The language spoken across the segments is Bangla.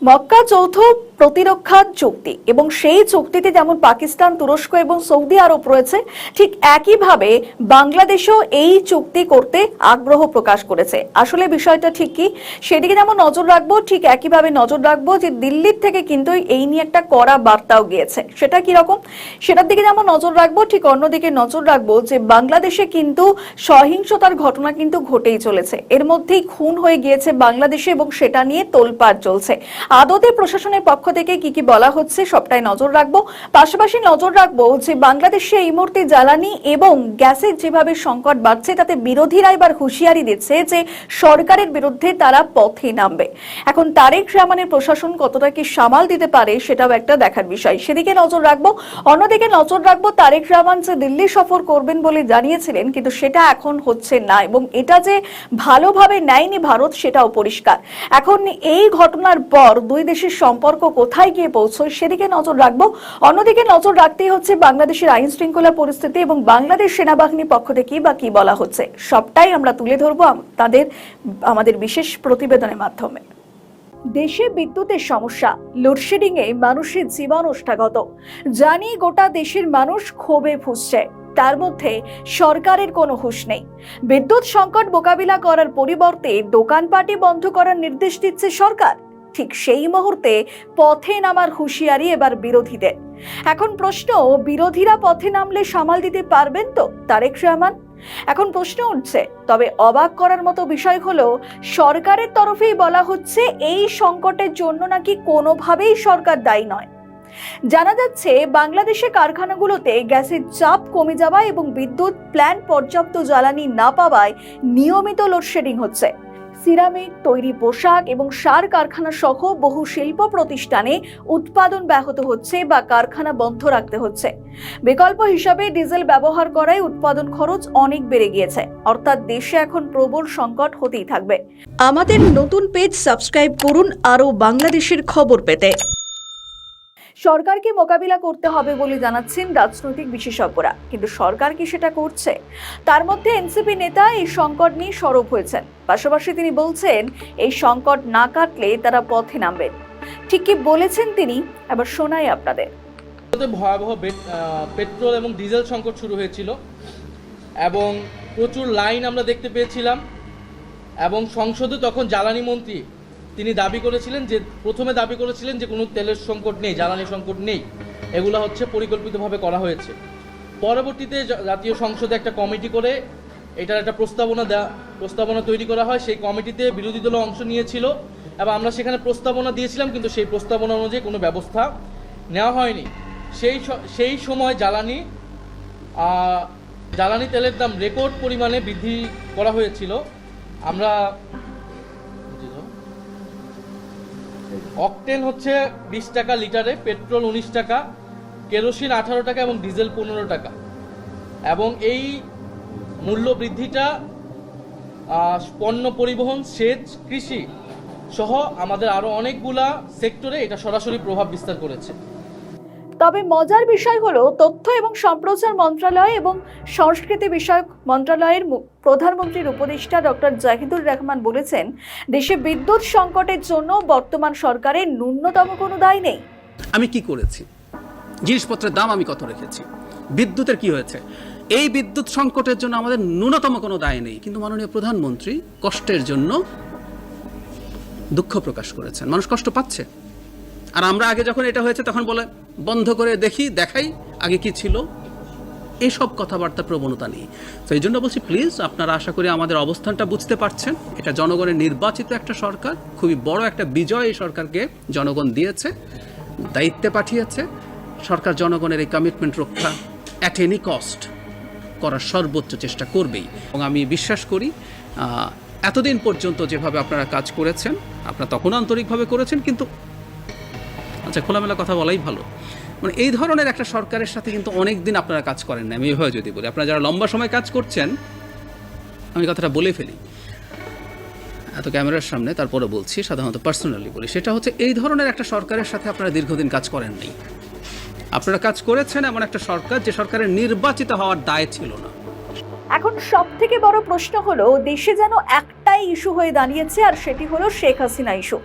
মক্কা যৌথ প্রতিরক্ষা চুক্তি এবং সেই চুক্তিতে যেমন পাকিস্তান, তুরস্ক এবং সৌদি আরব রয়েছে, ঠিক একইভাবে বাংলাদেশও এই চুক্তি করতে আগ্রহ প্রকাশ করেছে। আসলে বিষয়টা ঠিক কি, সেদিকে যেমন নজর রাখবো, ঠিক একইভাবে নজর রাখবো যে দিল্লির থেকে কিন্তু এই নিয়ে একটা কড়া বার্তাও গিয়েছে। সেটা কি রকম, সেটার দিকে যেমন নজর রাখবো, ঠিক অন্যদিকে নজর রাখবো যে বাংলাদেশে কিন্তু সহিংসতার ঘটনা কিন্তু ঘটেই চলেছে। এর মধ্যেই খুন হয়ে গিয়েছে বাংলাদেশে এবং সেটা নিয়ে তোলপাড় চলছে। আদতে প্রশাসনের পক্ষ থেকে কি কি বলা হচ্ছে সবটাই নজর রাখবো। পাশাপাশি নজর রাখবো যে বাংলাদেশে এই মুহূর্তে জ্বালানি এবং গ্যাসের যেভাবে সংকট বাড়ছে, তাতে বিরোধীরা এবার হুঁশিয়ারি দিচ্ছে যে সরকারের বিরুদ্ধে তারা পথে নামবে। এখন তারেক রহমানের প্রশাসন কতটা কি সামাল দিতে পারে সেটাও একটা দেখার বিষয়, সেদিকে নজর রাখবো। অন্যদিকে নজর রাখবো তারেক রহমান যে দিল্লি সফর করবেন বলে জানিয়েছিলেন, কিন্তু সেটা এখন হচ্ছে না এবং এটা যে ভালোভাবে নেয়নি ভারত সেটাও পরিষ্কার। এখন এই ঘটনার পর দুই দেশের সম্পর্ক কোথায় গিয়ে পৌঁছয় সেদিকে নজর রাখবো। অন্যদিকে নজর রাখতেই হচ্ছে বাংলাদেশের আইন শৃঙ্খলা পরিস্থিতি এবং বাংলাদেশ সেনাবাহিনীর পক্ষ থেকে বা কি বলা হচ্ছে, সবটাই আমরা তুলে ধরবো আমাদের বিশেষ প্রতিবেদনের মাধ্যমে। দেশে বিদ্যুতের সমস্যা, লোডশেডিং এ মানুষের জীবন ওষ্ঠাগত, জানি গোটা দেশের মানুষ ক্ষোভে ফুঁসছে, তার মধ্যে সরকারের কোনো হুঁশ নেই। বিদ্যুৎ সংকট মোকাবিলা করার পরিবর্তে দোকানপাটি বন্ধ করার নির্দেশ দিচ্ছে সরকার। ঠিক সেই মুহূর্তে পথে নামার হুঁশিয়ারি এবার বিরোধীদের। এখন প্রশ্ন, বিরোধীরা পথে নামলে সামাল দিতে পারবেন তো তারেক রহমান? এখন প্রশ্ন উঠছে। তবে অবাক করার মতো বিষয় হলো, সরকারের তরফেই বলা হচ্ছে এই সংকটের জন্য নাকি কোনোভাবেই সরকার দায়ী নয়। জানা যাচ্ছে বাংলাদেশে কারখানাগুলোতে গ্যাসের চাপ কমে যাওয়া এবং বিদ্যুৎ প্ল্যান্ট পর্যাপ্ত জ্বালানি না পাওয়ায় নিয়মিত লোডশেডিং হচ্ছে। সিরামিক, তৈরি পোশাক এবং সার কারখানা সহ বহু শিল্প প্রতিষ্ঠানে উৎপাদন ব্যাহত হচ্ছে বা কারখানা বন্ধ রাখতে হচ্ছে। বিকল্প হিসাবে ডিজেল ব্যবহার করায় উৎপাদন খরচ অনেক বেড়ে গিয়েছে। অর্থাৎ দেশে এখন প্রবল সংকট হতেই থাকবে। আমাদের নতুন পেজ সাবস্ক্রাইব করুন আরও বাংলাদেশের খবর পেতে। সরকারকে মোকাবিলা করতে হবে বলে জানাচ্ছেন রাজনৈতিক বিশেষজ্ঞরা, কিন্তু সরকার কি সেটা করছে? তার মধ্যে এনসিপি নেতা এই সংকট নিয়ে সরব হয়েছেন। পাশাপাশি তিনি বলছেন এই সংকট না কাটলে তারা পথে নামবেন। ঠিক কি বলেছেন তিনি, এবার শোনাই আপনাদের। ভয়াবহ পেট্রোল এবং ডিজেল সংকট শুরু হয়েছিল এবং প্রচুর লাইন আমরা দেখতে পেয়েছিলাম এবং সংসদে তখন জ্বালানি মন্ত্রী তিনি প্রথমে দাবি করেছিলেন যে কোনো তেলের সংকট নেই, জ্বালানি সংকট নেই, এগুলো হচ্ছে পরিকল্পিতভাবে করা হয়েছে। পরবর্তীতে জাতীয় সংসদে একটা কমিটি করে এটার একটা প্রস্তাবনা তৈরি করা হয়। সেই কমিটিতে বিরোধী দল অংশ নিয়েছিল এবং আমরা সেখানে প্রস্তাবনা দিয়েছিলাম, কিন্তু সেই প্রস্তাবনা অনুযায়ী কোনো ব্যবস্থা নেওয়া হয়নি। সেই সময় জ্বালানি তেলের দাম রেকর্ড পরিমাণে বৃদ্ধি করা হয়েছিল। আমরা অকটেন হচ্ছে 20 টাকা লিটারে, পেট্রোল 19 টাকা, কেরোসিন 18 টাকা এবং ডিজেল 15 টাকা। এবং এই মূল্য বৃদ্ধিটা পণ্য পরিবহন, সেচ, কৃষি সহ আমাদের আরো অনেকগুলা সেক্টরে এটা সরাসরি প্রভাব বিস্তার করেছে। তবে মজার বিষয় হলো, তথ্য এবং সম্প্রচার মন্ত্রণালয় এবং সংস্কৃতি বিষয়ক মন্ত্রণালয়ের প্রধানমন্ত্রীর উপদেষ্টা ডক্টর জাহিদুর রহমান বলেছেন, দেশে বিদ্যুৎ সংকটের জন্য বর্তমান সরকারের ন্যূনতম কোনো দায় নেই। আমি কি করেছি, জিনিসপত্রের দাম আমি কত রেখেছি, বিদ্যুতের কি হয়েছে, এই বিদ্যুৎ সংকটের জন্য আমাদের ন্যূনতম কোনো দায় নেই। কিন্তু মাননীয় প্রধানমন্ত্রী কষ্টের জন্য দুঃখ প্রকাশ করেছেন, মানুষ কষ্ট পাচ্ছে। আর আমরা আগে যখন এটা হয়েছে তখন বলে বন্ধ করে দেখাই আগে কি ছিল, এইসব কথাবার্তা প্রবণতা নেই। তো এই জন্য বলছি, প্লিজ আপনারা আশা করি আমাদের অবস্থানটা বুঝতে পারছেন। এটা জনগণের নির্বাচিত একটা সরকার, খুবই বড় একটা বিজয় এই সরকারকে জনগণ দিয়েছে, দায়িত্বে পাঠিয়েছে। সরকার জনগণের এই কমিটমেন্ট রক্ষা অ্যাট এনি কস্ট করার সর্বোচ্চ চেষ্টা করবেই। এবং আমি বিশ্বাস করি এতদিন পর্যন্ত যেভাবে আপনারা কাজ করেছেন, আপনারা তখন আন্তরিকভাবে করেছেন, কিন্তু আচ্ছা খোলামেলা কথা বলাই ভালো, মানে এই ধরনের একটা সরকারের সাথে কিন্তু অনেক দিন আপনারা কাজ করেন না। আমি এভাবে যদি বলি, আপনারা যারা লম্বা সময় কাজ করছেন, আমি কথাটা বলে ফেলি এত ক্যামেরার সামনে, তারপরে বলছি, সাধারণত পার্সোনালি বলি, সেটা হচ্ছে এই ধরনের একটা সরকারের সাথে আপনারা দীর্ঘদিন কাজ করেন নাই। আপনারা কাজ করেছেন এমন একটা সরকার যে সরকারের নির্বাচিত হওয়ার দায় ছিল না। এখন সব থেকে বড় প্রশ্ন হলো, দেশে যেন একটাই ইস্যু হয়ে দাঁড়িয়েছে, আর সেটি হলো শেখ হাসিনা ইস্যু।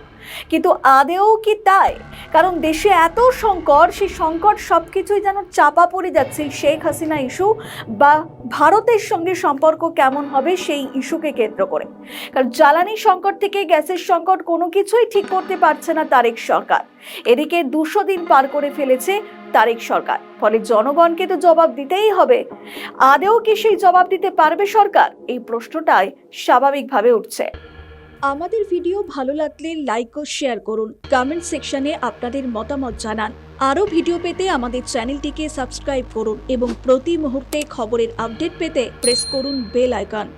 কিন্তু আদেও কি তাই? কারণ দেশে এত সংকট, সেই সংকট সবকিছুই যেন চাপা পড়ে যাচ্ছে শেখ হাসিনা ইস্যু বা ভারতের সঙ্গে সম্পর্ক কেমন হবে সেই ইস্যুকে কেন্দ্র করে। কারণ জ্বালানি সংকট থেকে গ্যাসের সংকট কোনো কিছুই ঠিক করতে পারছে না তারেক সরকার। এদিকে 200 দিন পার করে ফেলেছে তারেক সরকার, ফলে জনগণকে তো জবাব দিতেই হবে। আদেও কি সেই জবাব দিতে পারবে সরকার? এই প্রশ্নটাই স্বাভাবিকভাবে উঠছে। আমাদের ভিডিও ভালো লাগলে লাইক ও শেয়ার করুন, কমেন্ট সেকশনে আপনাদের মতামত জানান। আরও ভিডিও পেতে আমাদের চ্যানেলটিকে সাবস্ক্রাইব করুন এবং প্রতি মুহূর্তে খবরের আপডেট পেতে প্রেস করুন বেল আইকন।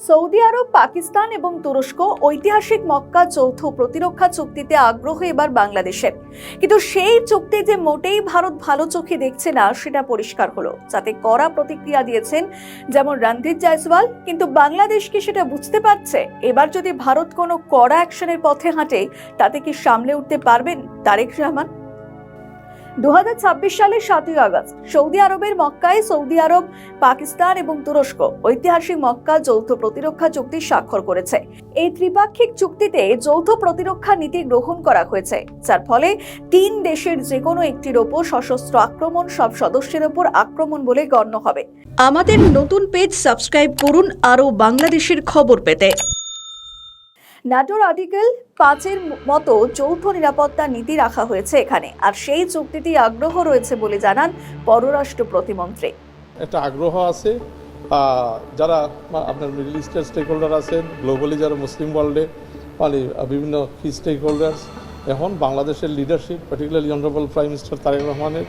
সৌদি আরব, পাকিস্তান এবং তুরস্ক ঐতিহাসিক মক্কা যৌথ প্রতিরক্ষা চুক্তিতে আগ্রহ এবার বাংলাদেশের, কিন্তু সেই চুক্তি যে মোটেই ভারত ভালো চোখে দেখছে না সেটা পরিষ্কার হলো, যাতে কড়া প্রতিক্রিয়া দিয়েছেন যেমন রণধীর জয়সওয়াল। কিন্তু বাংলাদেশ কি সেটা বুঝতে পারছে? এবার যদি ভারত কোনো কড়া অ্যাকশনের পথে হাঁটে, তাতে কি সামলে উঠতে পারবেন তারেক রহমান? 2026 সালের 7ই আগস্ট সৌদি আরবের মক্কায় সৌদি আরব, পাকিস্তান এবং তুরস্ক ঐতিহাসিক মক্কা যৌথ প্রতিরক্ষা চুক্তি স্বাক্ষর করেছে। এই ত্রিপাক্ষিক চুক্তিতে যৌথ প্রতিরক্ষা নীতি গ্রহণ করা হয়েছে, যার ফলে 3 দেশের যে কোনো একটির ওপর সশস্ত্র আক্রমণ সব সদস্যের ওপর আক্রমণ বলে গণ্য হবে। আমাদের নতুন পেজ সাবস্ক্রাইব করুন আরও বাংলাদেশের খবর পেতে। ন্যাটোর আর্টিকেল 5-এর মতো যৌথ নিরাপত্তা নীতি রাখা হয়েছে এখানে, আর সেই চুক্তিতে আগ্রহ রয়েছে বলে জানান পররাষ্ট্র প্রতিমন্ত্রী। একটা আগ্রহ আছে, যারা আপনার মিডল ইস্টের স্টেক হোল্ডার আছেন, গ্লোবালি যারা মুসলিম ওয়ার্ল্ডে মানে বিভিন্ন কি স্টেক হোল্ডার্স, এখন বাংলাদেশের leadership, particularly honourable prime minister Tarique রহমানের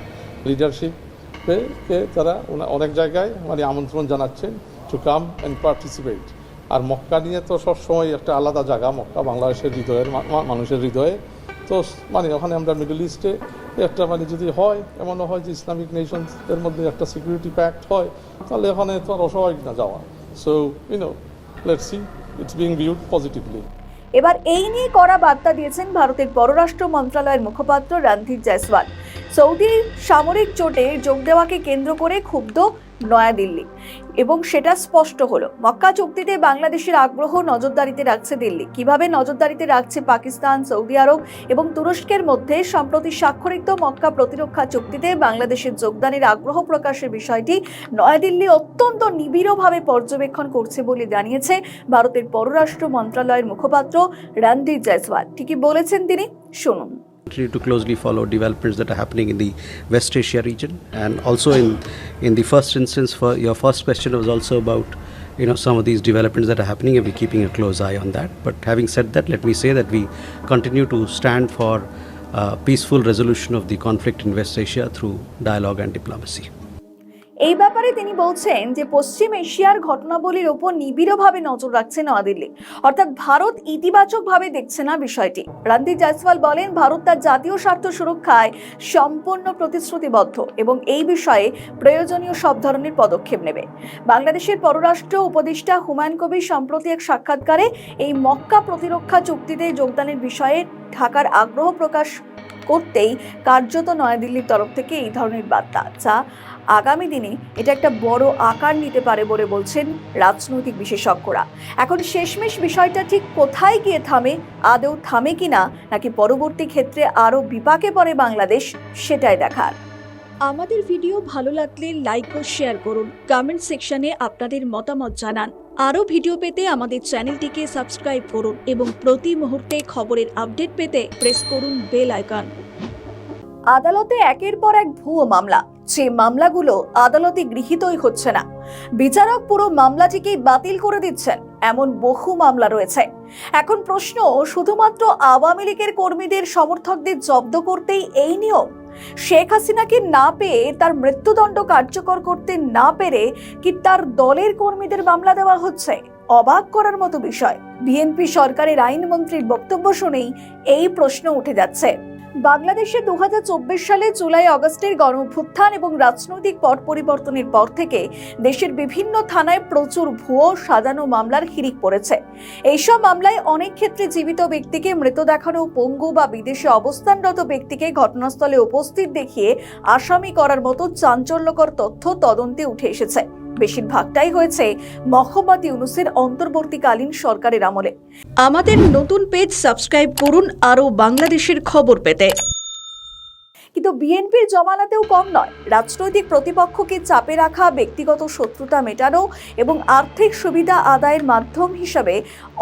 লিডারশিপকে তারা অনেক জায়গায় মানে আমন্ত্রণ জানাচ্ছেন টু কাম অ্যান্ড পার্টিসিপেট। আর মক্কা নিয়ে তো সবসময় একটা আলাদা জায়গা, মক্কা বাংলাদেশের হৃদয়ের মানুষের হৃদয়ে। তো মানে ওখানে আমরা মিডল ইস্টে একটা মানে যদি হয়, এমনও হয় যে ইসলামিক নেশনসের মধ্যে একটা সিকিউরিটি প্যাক্ট হয়, তাহলে ওখানে তো আর অস্বাভাবিক না যাওয়া। So let's see, it's being viewed positively. এবার এই নিয়ে কড়া বার্তা দিয়েছেন ভারতের পররাষ্ট্র মন্ত্রণালয়ের মুখপাত্র রণধীর জয়সওয়াল। সৌদি সামরিক জোটে যোগ দেওয়াকে কেন্দ্র করে ক্ষুব্ধ নয়াদিল্লি, এবং সেটা স্পষ্ট হলো। মক্কা চুক্তিতে বাংলাদেশের আগ্রহ নজরদারিতে রাখছে দিল্লি। কিভাবে নজরদারিতে রাখছে পাকিস্তান, সৌদি আরব এবং তুরস্কের মধ্যে সম্প্রতি স্বাক্ষরিত মক্কা প্রতিরক্ষা চুক্তিতে বাংলাদেশের যোগদানের আগ্রহ প্রকাশের বিষয়টি নয়াদিল্লি অত্যন্ত নিবিড়ভাবে পর্যবেক্ষণ করছে বলে জানিয়েছে ভারতের পররাষ্ট্র মন্ত্রণালয়ের মুখপাত্র রণধীর জয়সওয়াল। ঠিকই বলেছেন তিনি, শুনুন। Continue to closely follow developments that are happening in the West Asia region, and also in the first instance, for your first question was also about some of these developments that are happening, and we're keeping a close eye on that. But having said that, let me say that we continue to stand for peaceful resolution of the conflict in West Asia through dialogue and diplomacy. এই ব্যাপারে তিনি বলছেন যে পশ্চিম এশিয়ার ঘটনাবলীর উপর নিবিড়ভাবে নজর রাখছে নয়াদিল্লি, অর্থাৎ ভারত ইতিবাচকভাবে দেখছে না বিষয়টি। রণধীর জয়সওয়াল বলেন, ভারত তার জাতীয় স্বার্থ সুরক্ষায় সম্পূর্ণ প্রতিশ্রুতিবদ্ধ এবং এই বিষয়ে প্রয়োজনীয় সব ধরনের পদক্ষেপ নেবে। বাংলাদেশের পররাষ্ট্র উপদেষ্টা হুমায়ুন কবির সম্প্রতি এক সাক্ষাৎকারে এই মক্কা প্রতিরক্ষা চুক্তিতে যোগদানের বিষয়ে ঢাকার আগ্রহ প্রকাশ করতেই কার্যত নয়াদিল্লির তরফ থেকে এই ধরনের বার্তা, যা আগামী দিনে এটা একটা বড় আকার নিতে পারে বলে বলছেন রাজনৈতিক বিশেষজ্ঞরা। এখন শেষমেশ বিষয়টা ঠিক কোথায় গিয়ে থামে, আদৌ থামে কিনা, নাকি পরবর্তী ক্ষেত্রে আরও বিপাকে পড়ে বাংলাদেশ, সেটাই দেখার। আমাদের ভিডিও ভালো লাগলে লাইক ও শেয়ার করুন, কমেন্ট সেকশনে আপনাদের মতামত জানান। আরও ভিডিও পেতে আমাদের চ্যানেলটিকে সাবস্ক্রাইব করুন এবং প্রতি মুহূর্তে খবরের আপডেট পেতে প্রেস করুন বেল আইকন। আদালতে একের পর এক ভুয়ো মামলা, যে মামলাগুলো আদালতে গৃহীতই হচ্ছে না। বিচারক পুরো মামলাটিকেই বাতিল করে দিচ্ছেন, এমন বহু মামলা রয়েছে। এখন প্রশ্ন, শুধুমাত্র আওয়ামী লীগের কর্মীদের সমর্থকদের জব্দ করতেই এই নিয়ম? শেখ হাসিনাকে না পেয়ে, তার মৃত্যুদণ্ড কার্যকর করতে না পেরে কি তার দলের কর্মীদের মামলা দেওয়া হচ্ছে? অবাক করার মতো বিষয়। বিএনপি সরকারের আইনমন্ত্রীর বক্তব্য শুনেই এই প্রশ্ন উঠে যাচ্ছে। বাংলাদেশে 2024 সালে জুলাই আগস্টের গণঅভ্যুত্থান এবং রাজনৈতিক পট পরিবর্তনের পর থেকে দেশের বিভিন্ন থানায় প্রচুর ভুয়ো সাজানো মামলার হিড়িক পড়েছে। এইসব মামলায় অনেক ক্ষেত্রে জীবিত ব্যক্তিকে মৃত দেখানো, পঙ্গু বা বিদেশে অবস্থানরত ব্যক্তিকে ঘটনাস্থলে উপস্থিত দেখিয়ে আসামি করার মতো চাঞ্চল্যকর তথ্য তদন্তে উঠে এসেছে। বেশিরভাগটাই হয়েছে মোহাম্মদ ইউনূসের অন্তর্বর্তীকালীন সরকারের আমলে। আমাদের নতুন পেজ সাবস্ক্রাইব করুন আরও বাংলাদেশের খবর পেতে। কিন্তু বিএনপির জমানাতেও কম নয়। রাজনৈতিক প্রতিপক্ষকে চাপে রাখা, ব্যক্তিগত শত্রুতা মেটানো এবং আর্থিক সুবিধা আদায়ের মাধ্যম হিসাবে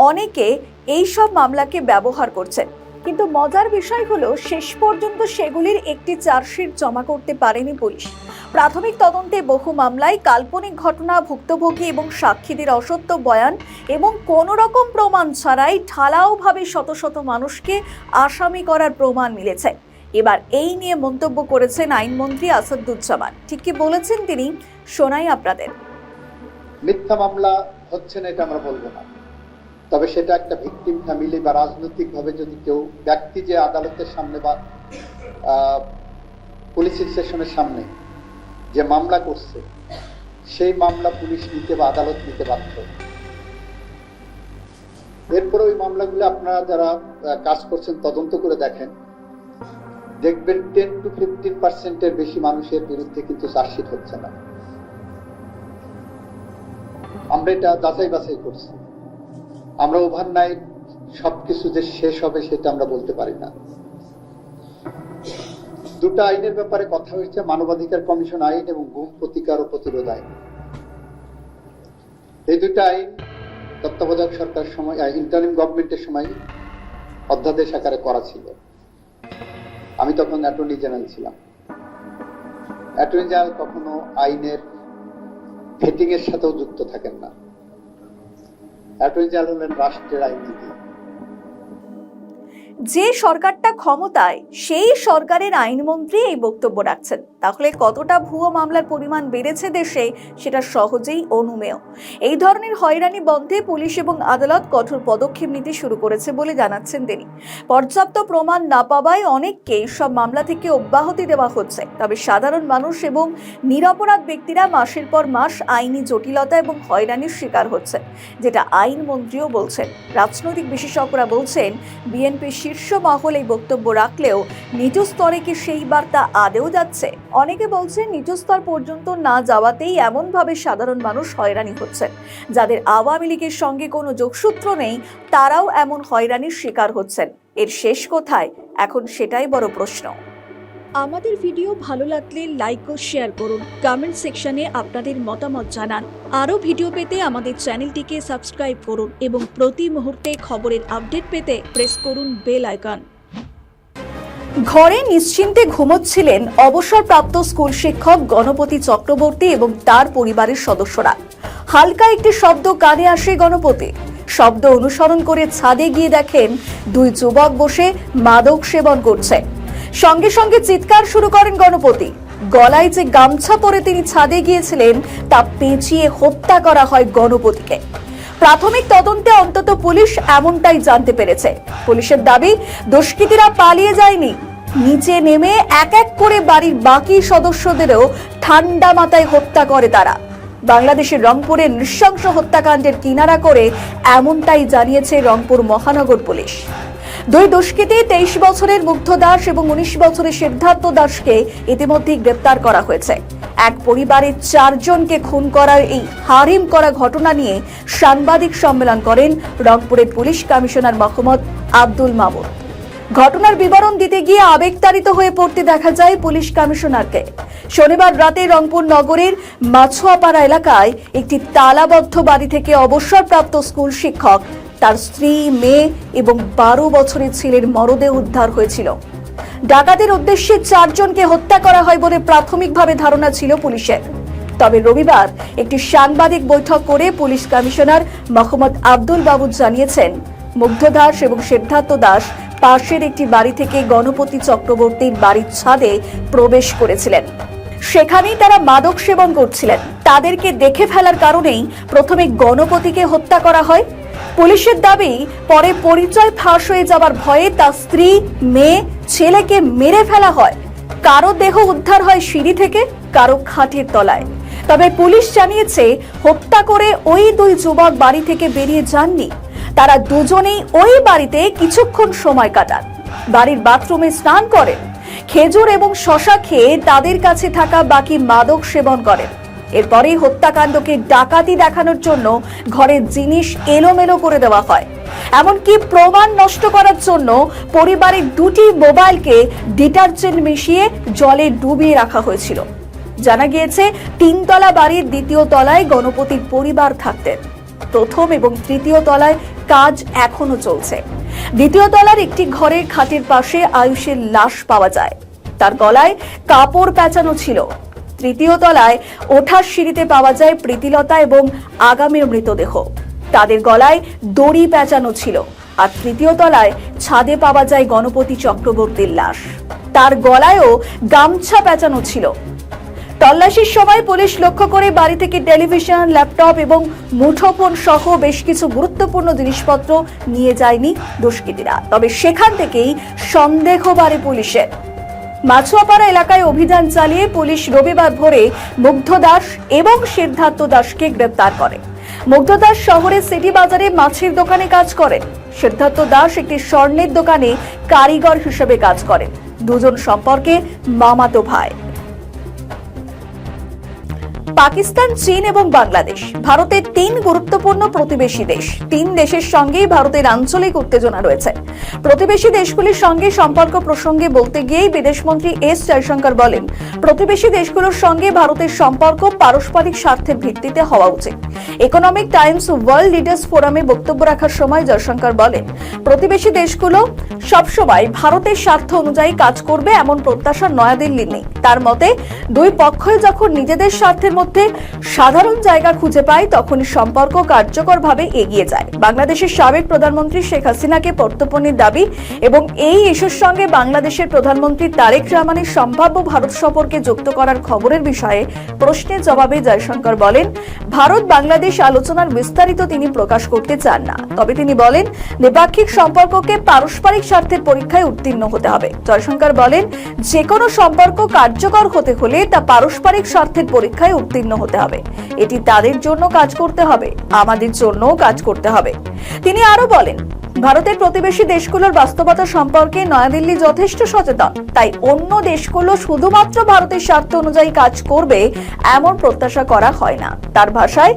অনেকে এইসব মামলাকে ব্যবহার করছেন। কিন্তু মজার বিষয় হলো, শেষ পর্যন্ত সেগুলির একটি চার্জশিট জমা করতে পারেনি পুলিশ। প্রাথমিক তদন্তে বহু মামলায় কাল্পনিক ঘটনা, ভুক্তভোগী এবং সাক্ষীদের অসত্য বয়ান এবং কোনো রকম প্রমাণ ছাড়াই ঢালাওভাবে শত শত মানুষকে আসামি করার প্রমাণ মিলেছে। এবার এই নিয়ে মন্তব্য করেছেন আইনমন্ত্রী আসাদুজ্জামান। ঠিক কি বলেছেন তিনি, শোনাই আপনাদের। মিথ্যা মামলা হচ্ছে না এটা আমরা বলবো না, তবে সেটা একটা ভিকটিম ফ্যামিলি বা রাজনৈতিকভাবে যদি কেউ ব্যক্তি যে আদালতের সামনে বা পুলিশ স্টেশনের সামনে যে মামলা করছে, সেই মামলা পুলিশ নিতে বা আদালত নিতে বাধ্য। এরপরে ওই মামলাগুলো আপনারা যারা কাজ করছেন তদন্ত করে দেখেন, দেখবেন 10 to 15% বেশি মানুষের বিরুদ্ধে কিন্তু চার্জশিট হচ্ছে না। আমরা এটা যাচাই বাছাই করছি। আমরা ওভারনাইট সবকিছু যে শেষ হবে সেটা আমরা বলতে পারি না। দুটো আইনের ব্যাপারে কথা হয়েছে, মানবাধিকার কমিশন আইন এবং গুম প্রতিকার ও প্রতিরোধ আইন। এই দুটো আইন তত্ত্বাবধায়ক সরকার সময়, ইন্টারিম গভর্নমেন্টের সময় অধ্যাদেশ আকারে করা ছিল। আমি তখন অ্যাটর্নি জেনারেল ছিলাম। অ্যাটর্নি জেনারেল কখনো আইনের ভেটিং এর সাথেও যুক্ত থাকেন না। অ্যাটর্নি জেনারেল হলেন রাষ্ট্রের আইনজীবী। যে সরকারটা ক্ষমতায়, সেই সরকারের আইনমন্ত্রী এই বক্তব্য রাখছেন। তাহলে কতটা ভুয়ো মামলার পরিমাণ বেড়েছে দেশে, সেটা সহজেই অনুমেয়। এই ধরনের হয়রানি বন্ধে পুলিশ এবং আদালত কঠোর পদক্ষেপ নিতে শুরু করেছে বলে জানাচ্ছেন তিনি। পর্যাপ্ত প্রমাণ না পাওয়ায় অনেককে সব মামলা থেকে অব্যাহতি দেওয়া হচ্ছে। তবে সাধারণ মানুষ এবং নিরপরাধ ব্যক্তিরা মাসের পর মাস আইনি জটিলতা এবং হয়রানির শিকার হচ্ছে, যেটা আইনমন্ত্রীও বলছেন। রাজনৈতিক বিশেষজ্ঞরা বলছেন, বিএনপির শীর্ষ মহল এই বক্তব্য রাখলেও নিচু স্তরে কি সেই বার্তা আদেও যাচ্ছে? অনেকে বলছেন, নিচু স্তর পর্যন্ত না যাওয়াতেই এমনভাবে সাধারণ মানুষ হয়রানি হচ্ছেন। যাদের আওয়ামী লীগের সঙ্গে কোনো যোগসূত্র নেই, তারাও এমন হয়রানির শিকার হচ্ছেন। এর শেষ কোথায়, এখন সেটাই বড় প্রশ্ন। আমাদের ভিডিও ভালো লাগলে লাইক ও শেয়ার করুন। কমেন্ট সেকশনে আপনাদের মতামত জানান। আরও ভিডিও পেতে আমাদের চ্যানেলটিকে সাবস্ক্রাইব করুন এবং প্রতি মুহূর্তে খবরের আপডেট পেতে প্রেস করুন বেল আইকন। ঘরে নিশ্চিন্তে ঘুমোচ্ছিলেন অবসরপ্রাপ্ত স্কুল শিক্ষক গণপতি চক্রবর্তী এবং তার পরিবারের সদস্যরা। হালকা একটি শব্দ কানে আসে গণপতি। শব্দ অনুসরণ করে ছাদে গিয়ে দেখেন দুই যুবক বসে মাদক সেবন করছে। সঙ্গে সঙ্গে চিৎকার শুরু করেন গণপতি। গলায় যে গামছা পরে তিনি ছাদে গিয়েছিলেন তা পেঁচিয়ে হত্যা করা হয় গণপতিকে। প্রাথমিক তদন্তে অন্তত পুলিশ এমনটাই জানতে পেরেছে। পুলিশের দাবি, দুষ্কৃতীরা পালিয়ে যায়নি, নিচে নেমে এক এক করে বাড়ির বাকি সদস্যদেরও ঠান্ডা মাথায় হত্যা করে তারা। বাংলাদেশের রংপুরের নৃশংস হত্যাকাণ্ডের কিনারা করে এমনটাই জানিয়েছে রংপুর মহানগর পুলিশ। দুই দুষ্কৃতী 23 বছরের মুগ্ধ দাস এবং 19 বছরের সিদ্ধার্থ দাসকে ইতিমধ্যেই গ্রেপ্তার করা হয়েছে। এক পরিবারের 4 জনকে খুন করার এই হারিম করা ঘটনা নিয়ে সাংবাদিক সম্মেলন করেন রংপুরের পুলিশ কমিশনার মোহাম্মদ আব্দুল মামুন। ঘটনার বিবরণ দিতে গিয়ে আবেগতাড়িত হয়ে পড়তে দেখা যায় পুলিশ কমিশনারকে। শনিবার রাতে রংপুর নগরের মাছুয়াপাড়া এলাকায় একটি তালাবদ্ধ বাড়ি থেকে অবসরপ্রাপ্ত স্কুল শিক্ষক, তার স্ত্রী, মেয়ে এবং 12 বছরের ছেলের মরদেহ উদ্ধার হয়েছিল। ডাকাতের উদ্দেশ্যে 4 জনকে হত্যা করা হয় বলে প্রাথমিকভাবে ধারণা ছিল পুলিশের। তবে রবিবার একটি সাংবাদিক বৈঠক করে পুলিশ কমিশনার মোহাম্মদ আব্দুল বাবুদ জানিয়েছেন, মুগ্ধ দাস এবং সিদ্ধার্থ দাস পাশের একটি বাড়ি থেকে গণপতি চক্রবর্তীর বাড়ির ছাদে প্রবেশ করেছিলেন। সেখানেই তারা মাদক সেবন করছিলেন। তাদেরকে দেখে ফেলার কারণেই প্রথমে গণপতিকে হত্যা করা হয়। পুলিশের দাবি, পরে পরিচয় ফাঁস হয়ে যাবার ভয়ে তার স্ত্রী, মেয়ে, ছেলেকে মেরে ফেলা হয়। কারো দেহ উদ্ধার হয় সিঁড়ি থেকে, কারো খাটের তলায়। তবে পুলিশ জানিয়েছে, হত্যা করে ওই দুই যুবক বাড়ি থেকে বেরিয়ে যাননি। তারা দুজনেই ওই বাড়িতে কিছুক্ষণ সময় কাটান, বাড়ির বাথরুমে স্নান করেন, খেজুর এবং শশা খেয়ে তাদের কাছে থাকা বাকি মাদক সেবন করেন। এরপরেই হত্যাকাণ্ডকে ডাকাতি দেখানোর জন্য ঘরের জিনিস এলোমেলো করে দেওয়া হয়। এমনকি প্রমাণ নষ্ট করার জন্য পরিবারের দুটি মোবাইলকে ডিটারজেন্ট মিশিয়ে জলে ডুবিয়ে রাখা হয়েছিল। জানা গিয়েছে, 3 তলা বাড়ির 2য় তলায় গণপতির পরিবার থাকতেন। প্রথম এবং 3য় তলায় কাজ এখনো চলছে। 2য় তলার একটি ঘরের খাটের পাশে আয়ুষের লাশ পাওয়া যায়, তার গলায় কাপড় পেঁচানো ছিল। 3য় তলায় ওঠার সিঁড়িতে পাওয়া যায় প্রীতিলতা এবং আগামীর মৃতদেহ, তাদের গলায় দড়ি পেঁচানো ছিল। আর 3য় তলায় ছাদে পাওয়া যায় গণপতি চক্রবর্তীর লাশ, তার গলায়ও গামছা পেঁচানো ছিল। তল্লাশির সময় পুলিশ লক্ষ্য করে বাড়ি থেকে টেলিভিশন, ল্যাপটপ এবং মুঠোফোন সহ বেশ কিছু গুরুত্বপূর্ণ জিনিসপত্র নিয়ে যায়নি দুষ্কৃতীরা। তবে সেখান থেকেই সন্দেহ বাড়ে পুলিশের। মাছুয়াপাড়া এলাকায় অভিযান চালিয়ে পুলিশ রবিবার ভোরে মুগ্ধ দাস এবং সিদ্ধার্থ দাসকে গ্রেপ্তার করে। মুগ্ধ দাস শহরের সিটি বাজারে মাছের দোকানে কাজ করেন। সিদ্ধার্থ দাস একটি স্বর্ণের দোকানে কারিগর হিসেবে কাজ করেন। দুজন সম্পর্কে মামাতো ভাই। পাকিস্তান, চীন এবং বাংলাদেশ ভারতের 3 গুরুত্বপূর্ণ প্রতিবেশী দেশ। 3 দেশের সঙ্গেই ভারতের আঞ্চলিক উত্তেজনা রয়েছে। প্রতিবেশী দেশগুলির সঙ্গে সম্পর্ক প্রসঙ্গে বলতে গিয়েই বিদেশমন্ত্রী এস জয়শঙ্কর বলেন, প্রতিবেশী দেশগুলোর সঙ্গে ভারতের সম্পর্ক পারস্পরিক স্বার্থের ভিত্তিতে হওয়া উচিত। ইকোনমিক টাইমস ওয়ার্ল্ড লিডার্স ফোরামে বক্তব্য রাখার সময় জয়শঙ্কর বলেন, প্রতিবেশী দেশগুলো সবসময় ভারতের স্বার্থ অনুযায়ী কাজ করবে এমন প্রত্যাশা নয়াদিল্লির নেই। তার মতে, 2 পক্ষই যখন নিজেদের স্বার্থের মধ্যে সাধারণ জায়গা খুঁজে পায় তখনই সম্পর্ক কার্যকরভাবে এগিয়ে যায়। বাংলাদেশের সাবেক প্রধানমন্ত্রী শেখ হাসিনাকে প্রত্যর্পণের দাবি এবং এই ইস্যুর সঙ্গে বাংলাদেশের প্রধানমন্ত্রী তারেক রহমানের সম্ভাব্য ভারত সফরকে যুক্ত করার খবরের বিষয়ে প্রশ্নের জবাবে জয়শঙ্কর বলেন, ভারত বাংলাদেশ আলোচনার বিস্তারিত তিনি প্রকাশ করতে চান না। তবে তিনি বলেন, দ্বিপাক্ষিক সম্পর্ককে পারস্পরিক স্বার্থের পরীক্ষায় উত্তীর্ণ হতে হবে। জয়শঙ্কর বলেন, যে কোনো সম্পর্ক কার্যকর হতে হলে তা পারস্পরিক স্বার্থের পরীক্ষায় উত্তীর্ণ হতে হবে। এটি তাদের জন্য কাজ করতে হবে, আমাদের জন্যও কাজ করতে হবে। তিনি আরো বলেন, ভারতের প্রতিবেশী দেশগুলোর বাস্তবতা সম্পর্কে নয়াদিল্লি যথেষ্ট সচেতন, তাই অন্য দেশগুলো শুধুমাত্র ভারতের স্বার্থ অনুযায়ী কাজ করবে এমন প্রত্যাশা করা হয় না। তার ভাষায়,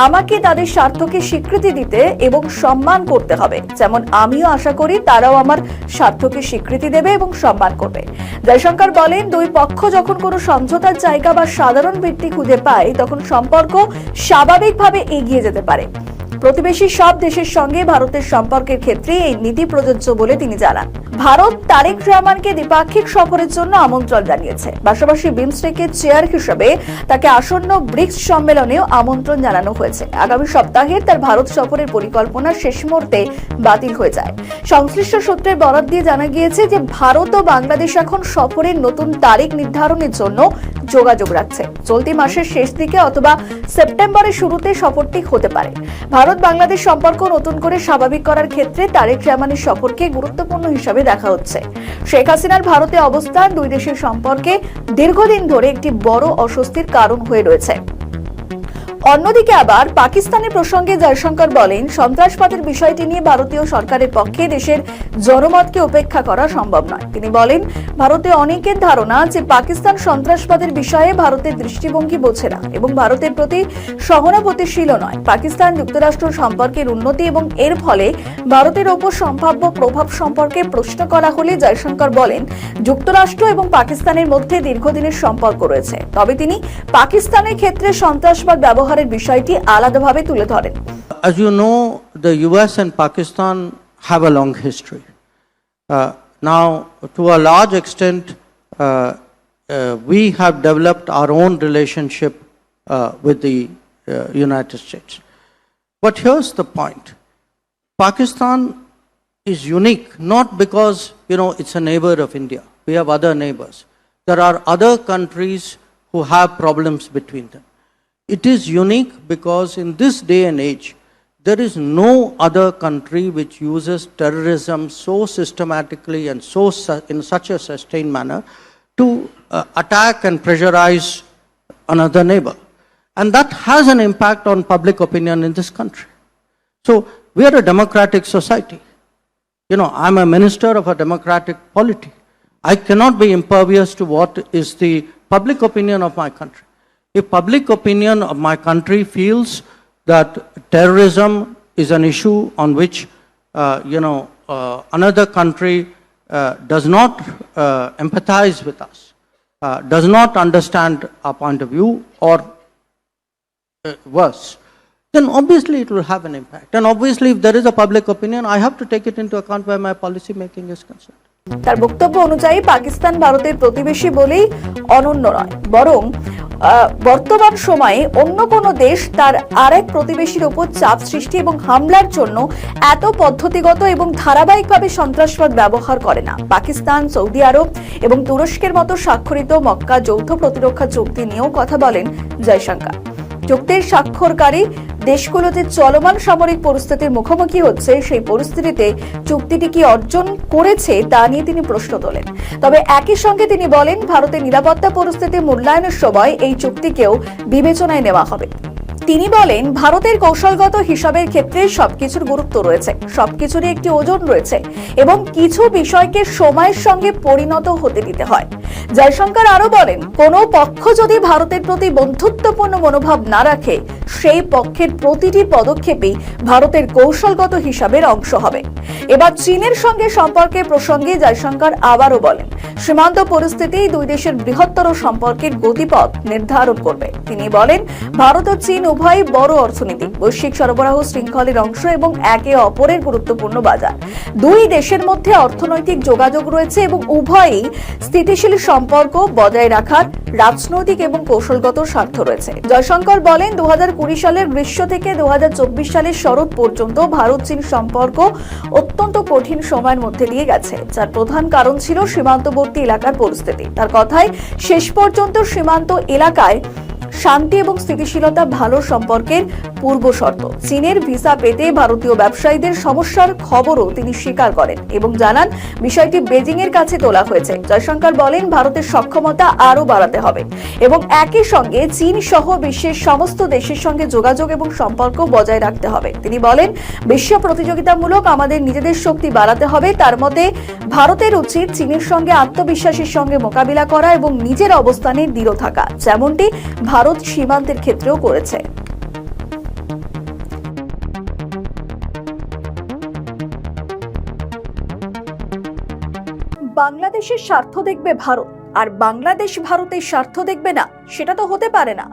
আমাকে তাদের স্বার্থকে স্বীকৃতি দিতে এবং সম্মান করতে হবে, যেমন আমিও আশা করি তারাও আমার স্বার্থকে স্বীকৃতি দেবে এবং সম্মান করবে। জয়শঙ্কর বলেন, 2 পক্ষ যখন কোনো সমঝোতার জায়গা বা সাধারণ ভিত্তি খুঁজে পায় তখন সম্পর্ক স্বাভাবিকভাবে এগিয়ে যেতে পারে। প্রতিবেশী সব দেশের সঙ্গে ভারতের সম্পর্কের ক্ষেত্রে এই নীতি প্রযোজ্য বলে তিনি জানান। ভারত তারেক রহমানকে দ্বিপাক্ষিক সফরের জন্য আমন্ত্রণ জানিয়েছে। পাশাপাশি বিমস্টেকের চেয়ার হিসেবে তাকে আসন্ন ব্রিক্স সম্মেলনেও আমন্ত্রণ জানানো হয়েছে। আগামী সপ্তাহে তার ভারত সফরের পরিকল্পনা শেষ মুহূর্তে বাতিল হয়ে যায়। সংশ্লিষ্ট সূত্রের বরাত দিয়ে জানা গিয়েছে যে ভারত ও বাংলাদেশ এখন সফরের নতুন তারিখ নির্ধারণের জন্য যোগাযোগ রাখছে। চলতি মাসের শেষ দিকে অথবা সেপ্টেম্বরের শুরুতে সফরটি হতে পারে। ভারত বাংলাদেশ সম্পর্ক নতুন করে স্বাভাবিক করার ক্ষেত্রে তারেক রহমানের সফরকে গুরুত্বপূর্ণ হিসাবে দেখা হচ্ছে। শেখ হাসিনার ভারতে অবস্থান 2 দেশের সম্পর্কে দীর্ঘদিন ধরে একটি বড় অস্বস্তির কারণ হয়ে রয়েছে। অন্যদিকে আবার পাকিস্তানের প্রসঙ্গে জয়শঙ্কর বলেন, সন্ত্রাসবাদের বিষয়টি নিয়ে ভারতীয় সরকারের পক্ষে দেশের জনমতকে উপেক্ষা করা সম্ভব নয়। তিনি বলেন, ভারতে অনেকের ধারণা যে পাকিস্তান সন্ত্রাসবাদের বিষয়ে ভারতের দৃষ্টিভঙ্গি বোঝে না এবং ভারতের প্রতি সহানুভূতিশীল নয়। পাকিস্তান যুক্তরাষ্ট্র সম্পর্কের উন্নতি এবং এর ফলে ভারতের ওপর সম্ভাব্য প্রভাব সম্পর্কে প্রশ্ন করা হলে জয়শঙ্কর বলেন, যুক্তরাষ্ট্র এবং পাকিস্তানের মধ্যে দীর্ঘদিনের সম্পর্ক রয়েছে। তবে তিনি পাকিস্তানের ক্ষেত্রে সন্ত্রাসবাদ ব্যবহারের বিষয়টি আলাদাভাবে তুলে ধরেন। As you know, the US and Pakistan have a long history. Now, to a large extent, we have developed our own relationship with the United States. But here's the point. Pakistan is unique, not because, it's a neighbor of India. We have other neighbors. There are other countries who have problems between them. It is unique because in this day and age, there is no other country which uses terrorism so systematically and in such a sustained manner to attack and pressurize another neighbor. And that has an impact on public opinion in this country. So we are a democratic society. I'm a minister of a democratic polity. I cannot be impervious to what is the public opinion of my country. if public opinion of my country feels that terrorism is an issue on which, another country does not empathize with us, does not understand our point of view, or worse, then obviously it will have an impact. And obviously, if there is a public opinion, I have to take it into account where my policy making is concerned. তার বক্তব্য অনুযায়ী পাকিস্তান ভারতের প্রতিবেশী বলেই অনন্য নয়, বরং বর্তমান সময়ে অন্য কোনো দেশ তার আরেক প্রতিবেশীর উপর চাপ সৃষ্টি এবং হামলার জন্য এত পদ্ধতিগত এবং ধারাবাহিকভাবে সন্ত্রাসবাদ ব্যবহার করে না। পাকিস্তান, সৌদি আরব এবং তুরস্কের মতো স্বাক্ষরিত মক্কা যৌথ প্রতিরক্ষা চুক্তি নিয়েও কথা বলেন জয়শঙ্কর। চুক্তির স্বাক্ষরকারী দেশগুলো যে চলমান সামরিক পরিস্থিতির মুখোমুখি হচ্ছে, সেই পরিস্থিতিতে চুক্তিটি কি অর্জন করেছে তা নিয়ে তিনি প্রশ্ন তোলেন। তবে একই সঙ্গে তিনি বলেন, ভারতের নিরাপত্তা পরিস্থিতি মূল্যায়নের সময় এই চুক্তিকেও বিবেচনায় নেওয়া হবে। তিনি বলেন, ভারতের কৌশলগত হিসাবের ক্ষেত্রে সবকিছুর গুরুত্ব রয়েছে, সবকিছুরই একটি ওজন রয়েছে এবং কিছু বিষয়কে সময়ের সঙ্গে পরিণত হতে দিতে হয়। জয়শঙ্কর আরো বলেন, কোনো পক্ষ যদি ভারতের প্রতি বন্ধুত্বপূর্ণ মনোভাব না রাখে, সেই পক্ষের প্রতিটি পদক্ষেপই ভারতের কৌশলগত হিসাবের অংশ হবে। এবার চীনের সঙ্গে সম্পর্কের প্রসঙ্গে জয়শঙ্কর আবারও বলেন, সীমান্ত পরিস্থিতি দুই দেশের বৃহত্তর সম্পর্কের গতিপথ নির্ধারণ করবে। তিনি বলেন, ভারত ও চীন উভয়ই বড় অর্থনীতি, বৈশ্বিক সরবরাহ শৃঙ্খলের অংশ এবং একে অপরের গুরুত্বপূর্ণ বাজার। দুই দেশের মধ্যে অর্থনৈতিক যোগাযোগ রয়েছে এবং উভয়ই স্থিতিশীল সম্পর্ক বজায় রাখার রাজনৈতিক এবং কৌশলগত স্বার্থ রয়েছে। জয়শঙ্কর বলেন, 2020 সালের গ্রীষ্ম থেকে 2024 সালের শরৎ পর্যন্ত ভারত চীন সম্পর্ক অত্যন্ত কঠিন সময়ের মধ্যে দিয়ে গেছে, যার প্রধান কারণ ছিল সীমান্তবর্তী এলাকার পরিস্থিতি। তার কথায়, শেষ পর্যন্ত সীমান্ত এলাকায় শান্তি এবং স্থিতিশীলতা ভালো সম্পর্কের পূর্ব শর্ত। চীনের ভিসা পেতে ভারতীয় ব্যবসায়ীদের সমস্যার খবরও তিনি স্বীকার করেন এবং জানান বিষয়টি বেজিং এর কাছে তোলা হয়েছে। জয়শঙ্কর বলেন, ভারতের সক্ষমতা আরও বাড়াতে হবে এবং একই সঙ্গে চীন সহ বিশ্বের সমস্ত দেশের সঙ্গে যোগাযোগ এবং সম্পর্ক বজায় রাখতে হবে। তিনি বলেন, বিশ্ব প্রতিযোগিতামূলক আমাদের নিজেদের শক্তি বাড়াতে হবে। তার মতে ভারতের উচিত চীনের সঙ্গে আত্মবিশ্বাসের সঙ্গে মোকাবিলা করা এবং নিজের অবস্থানে দৃঢ় থাকা, যেমনটি ভারত সীমান্তের ক্ষেত্রেও করেছে। বাংলাদেশের স্বার্থ দেখবে ভারত আর বাংলাদেশ ভারতের স্বার্থ দেখবে না, সেটা তো হতে পারে না।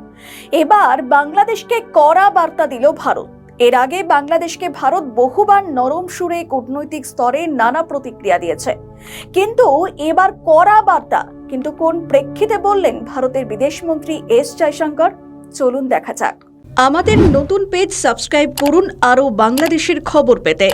এবার বাংলাদেশকে কড়া বার্তা দিল ভারত। এর আগে বাংলাদেশকে ভারত বহুবার নরম সুরে কূটনৈতিক স্তরে নানা প্রতিক্রিয়া দিয়েছে, কিন্তু এবার কড়া বার্তা। কিন্তু কোন প্রেক্ষিতে বললেন ভারতের বিদেশমন্ত্রী এস জয়শঙ্কর? চলুন দেখা যাক। আমাদের নতুন পেজ সাবস্ক্রাইব করুন আরও বাংলাদেশের খবর পেতে।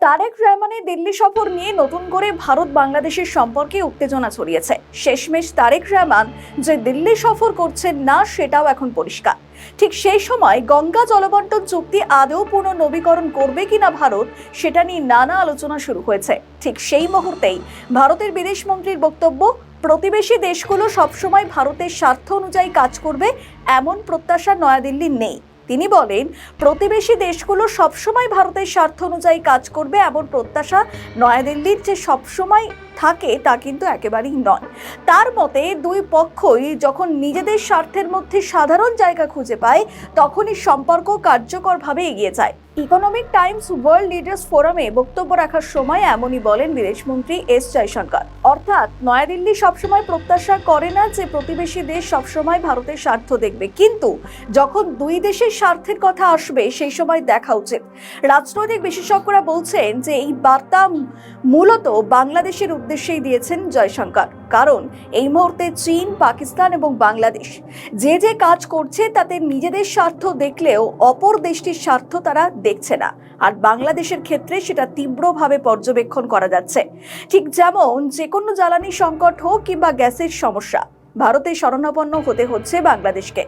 তারেক রহমানের দিল্লি সফর নিয়ে নতুন করে ভারত বাংলাদেশের সম্পর্কে উত্তেজনা ছড়িয়েছে। শেষমেশ তারেক রহমান যে দিল্লি সফর করছেন না, সেটাও এখন পরিষ্কার। ঠিক সেই সময় গঙ্গা জলবন্টন চুক্তি আদৌ পুনর্নবীকরণ করবে কিনা ভারত, সেটা নিয়ে নানা আলোচনা শুরু হয়েছে। ঠিক সেই মুহূর্তেই ভারতের বিদেশমন্ত্রীর বক্তব্য, প্রতিবেশী দেশগুলো সবসময় ভারতের স্বার্থ অনুযায়ী কাজ করবে এমন প্রত্যাশা নয়াদিল্লির নেই। তিনি বলেন, প্রতিবেশী দেশগুলো সবসময় ভারতের স্বার্থ অনুযায়ী কাজ করবে এমন প্রত্যাশা নয়াদিল্লির যে সবসময় থাকে তা কিন্তু একেবারেই নয়। তার মতে দুই পক্ষই যখন নিজেদের স্বার্থের মধ্যে সাধারণ জায়গা খুঁজে পায়, তখনই সম্পর্ক কার্যকরভাবে এগিয়ে যায়। ইকোনমিক টাইমস ওয়ার্ল্ড লিডার্স ফোরামে বক্তব্য রাখার সময় এমনই বলেন বিদেশমন্ত্রী এস জয়শঙ্কর। অর্থাৎ নয়াদিল্লি সবসময় প্রত্যাশা করে না যে প্রতিবেশী দেশ সবসময় ভারতের স্বার্থ দেখবে, কিন্তু যখন দুই দেশের স্বার্থের কথা আসবে সেই সময় দেখা উচিত। রাজনৈতিক বিশেষজ্ঞরা বলছেন যে এই বার্তা মূলত বাংলাদেশের উদ্দেশ্যেই দিয়েছেন জয়শঙ্কর, কারণ এই মুহূর্তে চীন, পাকিস্তান এবং বাংলাদেশ যে যে কাজ করছে তাতে নিজেদের স্বার্থ দেখলেও অপর দেশটির স্বার্থ তারা দেখছে না, আর বাংলাদেশের ক্ষেত্রে সেটা তীব্রভাবে পর্যবেক্ষণ করা যাচ্ছে। ঠিক যেমন যে কোনো জ্বালানি সংকট হোক কিংবা গ্যাসের সমস্যা, ভারতে শরণাপন্ন হতে হচ্ছে বাংলাদেশকে।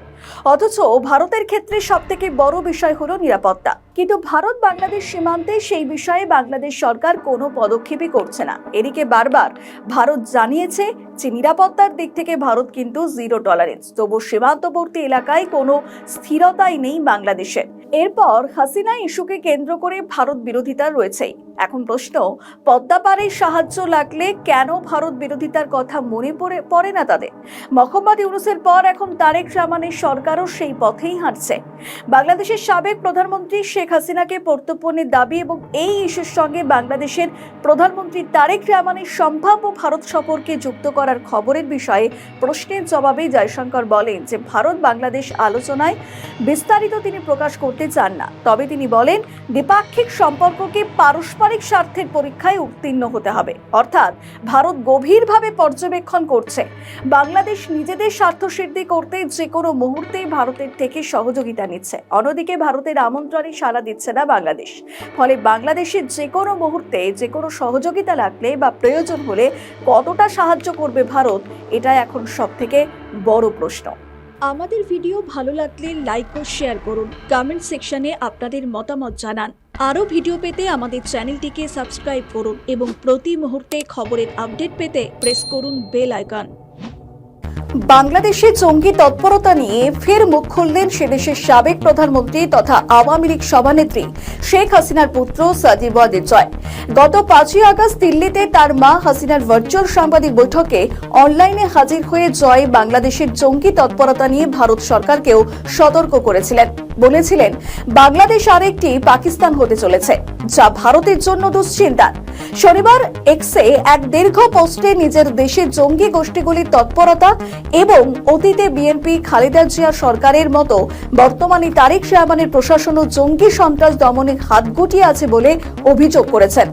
অথচ ভারতের ক্ষেত্রে সবথেকে বড় বিষয় হলো নিরাপত্তা, কিন্তু ভারত বাংলাদেশ সীমান্তে সেই বিষয়ে বাংলাদেশ সরকার কোনো পদক্ষেপই করছে না। এদিকে বারবার ভারত জানিয়েছে যে নিরাপত্তার দিক থেকে ভারত কিন্তু জিরো টলারেন্স, তবু সীমান্তবর্তী এলাকায় কোনো স্থিরতাই নেই বাংলাদেশের। এরপর হাসিনা ইস্যুকে কেন্দ্র করে ভারত বিরোধিতা রয়েছেই। এখন প্রশ্ন, পদ্মা পাড়ে সাহায্য লাগলে কেন ভারত বিরোধিতার কথা মনে পড়ে না তাদের? মোহাম্মদ ইউনূসের পর এখন তারেক রহমানের সরকারও সেই পথেই হাঁটছে। বাংলাদেশের সাবেক প্রধানমন্ত্রী শেখ হাসিনাকে প্রত্যর্পণের দাবি এবং এই ইস্যুর সঙ্গে বাংলাদেশের প্রধানমন্ত্রী তারেক রহমানের সম্ভাব্য ভারত সফরকে যুক্ত করার খবরের বিষয়ে প্রশ্নের জবাবে জয়শঙ্কর বলেন যে ভারত বাংলাদেশ আলোচনায় বিস্তারিত তিনি প্রকাশ করতে চান না, তবে তিনি বলেন দ্বিপাক্ষিক সম্পর্ককে পারস্পরিক স্বার্থের পরীক্ষায় উত্তীর্ণ হতে হবে। অর্থাৎ ভারত গভীরভাবে পর্যবেক্ষণ করছে বাংলাদেশ নিজেদের স্বার্থসিদ্ধি করতে যে কোনো মুহূর্তে ভারতের থেকে সহযোগিতা নিচ্ছে। অন্যদিকে ভারতের আমন্ত্রণে সাড়া দিচ্ছে না বাংলাদেশ, ফলে বাংলাদেশের যে কোনো মুহূর্তে যে কোনো সহযোগিতা লাগলে বা প্রয়োজন হলে কতটা সাহায্য করবে ভারত, এটা এখন সবথেকে বড় প্রশ্ন। আমাদের ভিডিও ভালো লাগলে লাইক ও শেয়ার করুন, কমেন্ট সেকশনে আপনাদের মতামত জানান। আরও ভিডিও পেতে আমাদের চ্যানেলটিকে সাবস্ক্রাইব করুন এবং প্রতি মুহূর্তে খবরের আপডেট পেতে প্রেস করুন বেল আইকন। বাংলাদেশে জঙ্গি তৎপরতা নিয়ে ফের মুখ খুললেন সেদেশের সাবেক প্রধানমন্ত্রী তথা আওয়ামী লীগ সভানেত্রী শেখ হাসিনার পুত্র সাজিব ওয়াজেদ জয়। গত 5ই আগস্ট দিল্লিতে তার মা হাসিনার ভার্চুয়াল সাংবাদিক বৈঠকে অনলাইনে হাজির হয়ে জয় বাংলাদেশের জঙ্গি তৎপরতা নিয়ে ভারত সরকারকেও সতর্ক করেছিলেন। বলেছিলেন বাংলাদেশ আরেকটি পাকিস্তান হতে চলেছে, যা ভারতের জন্য দুশ্চিন্তার। শনিবার এক্সে এক দীর্ঘ পোস্টে নিজের দেশের জঙ্গি গোষ্ঠীগুলির তৎপরতা এবং অতীতে বিএনপি খালেদা জিয়া সরকারের মতো বর্তমানে তারেক রহমানের প্রশাসনও জঙ্গি সন্ত্রাস দমনে হাত গুটিয়ে আছে বলে অভিযোগ করেছেন।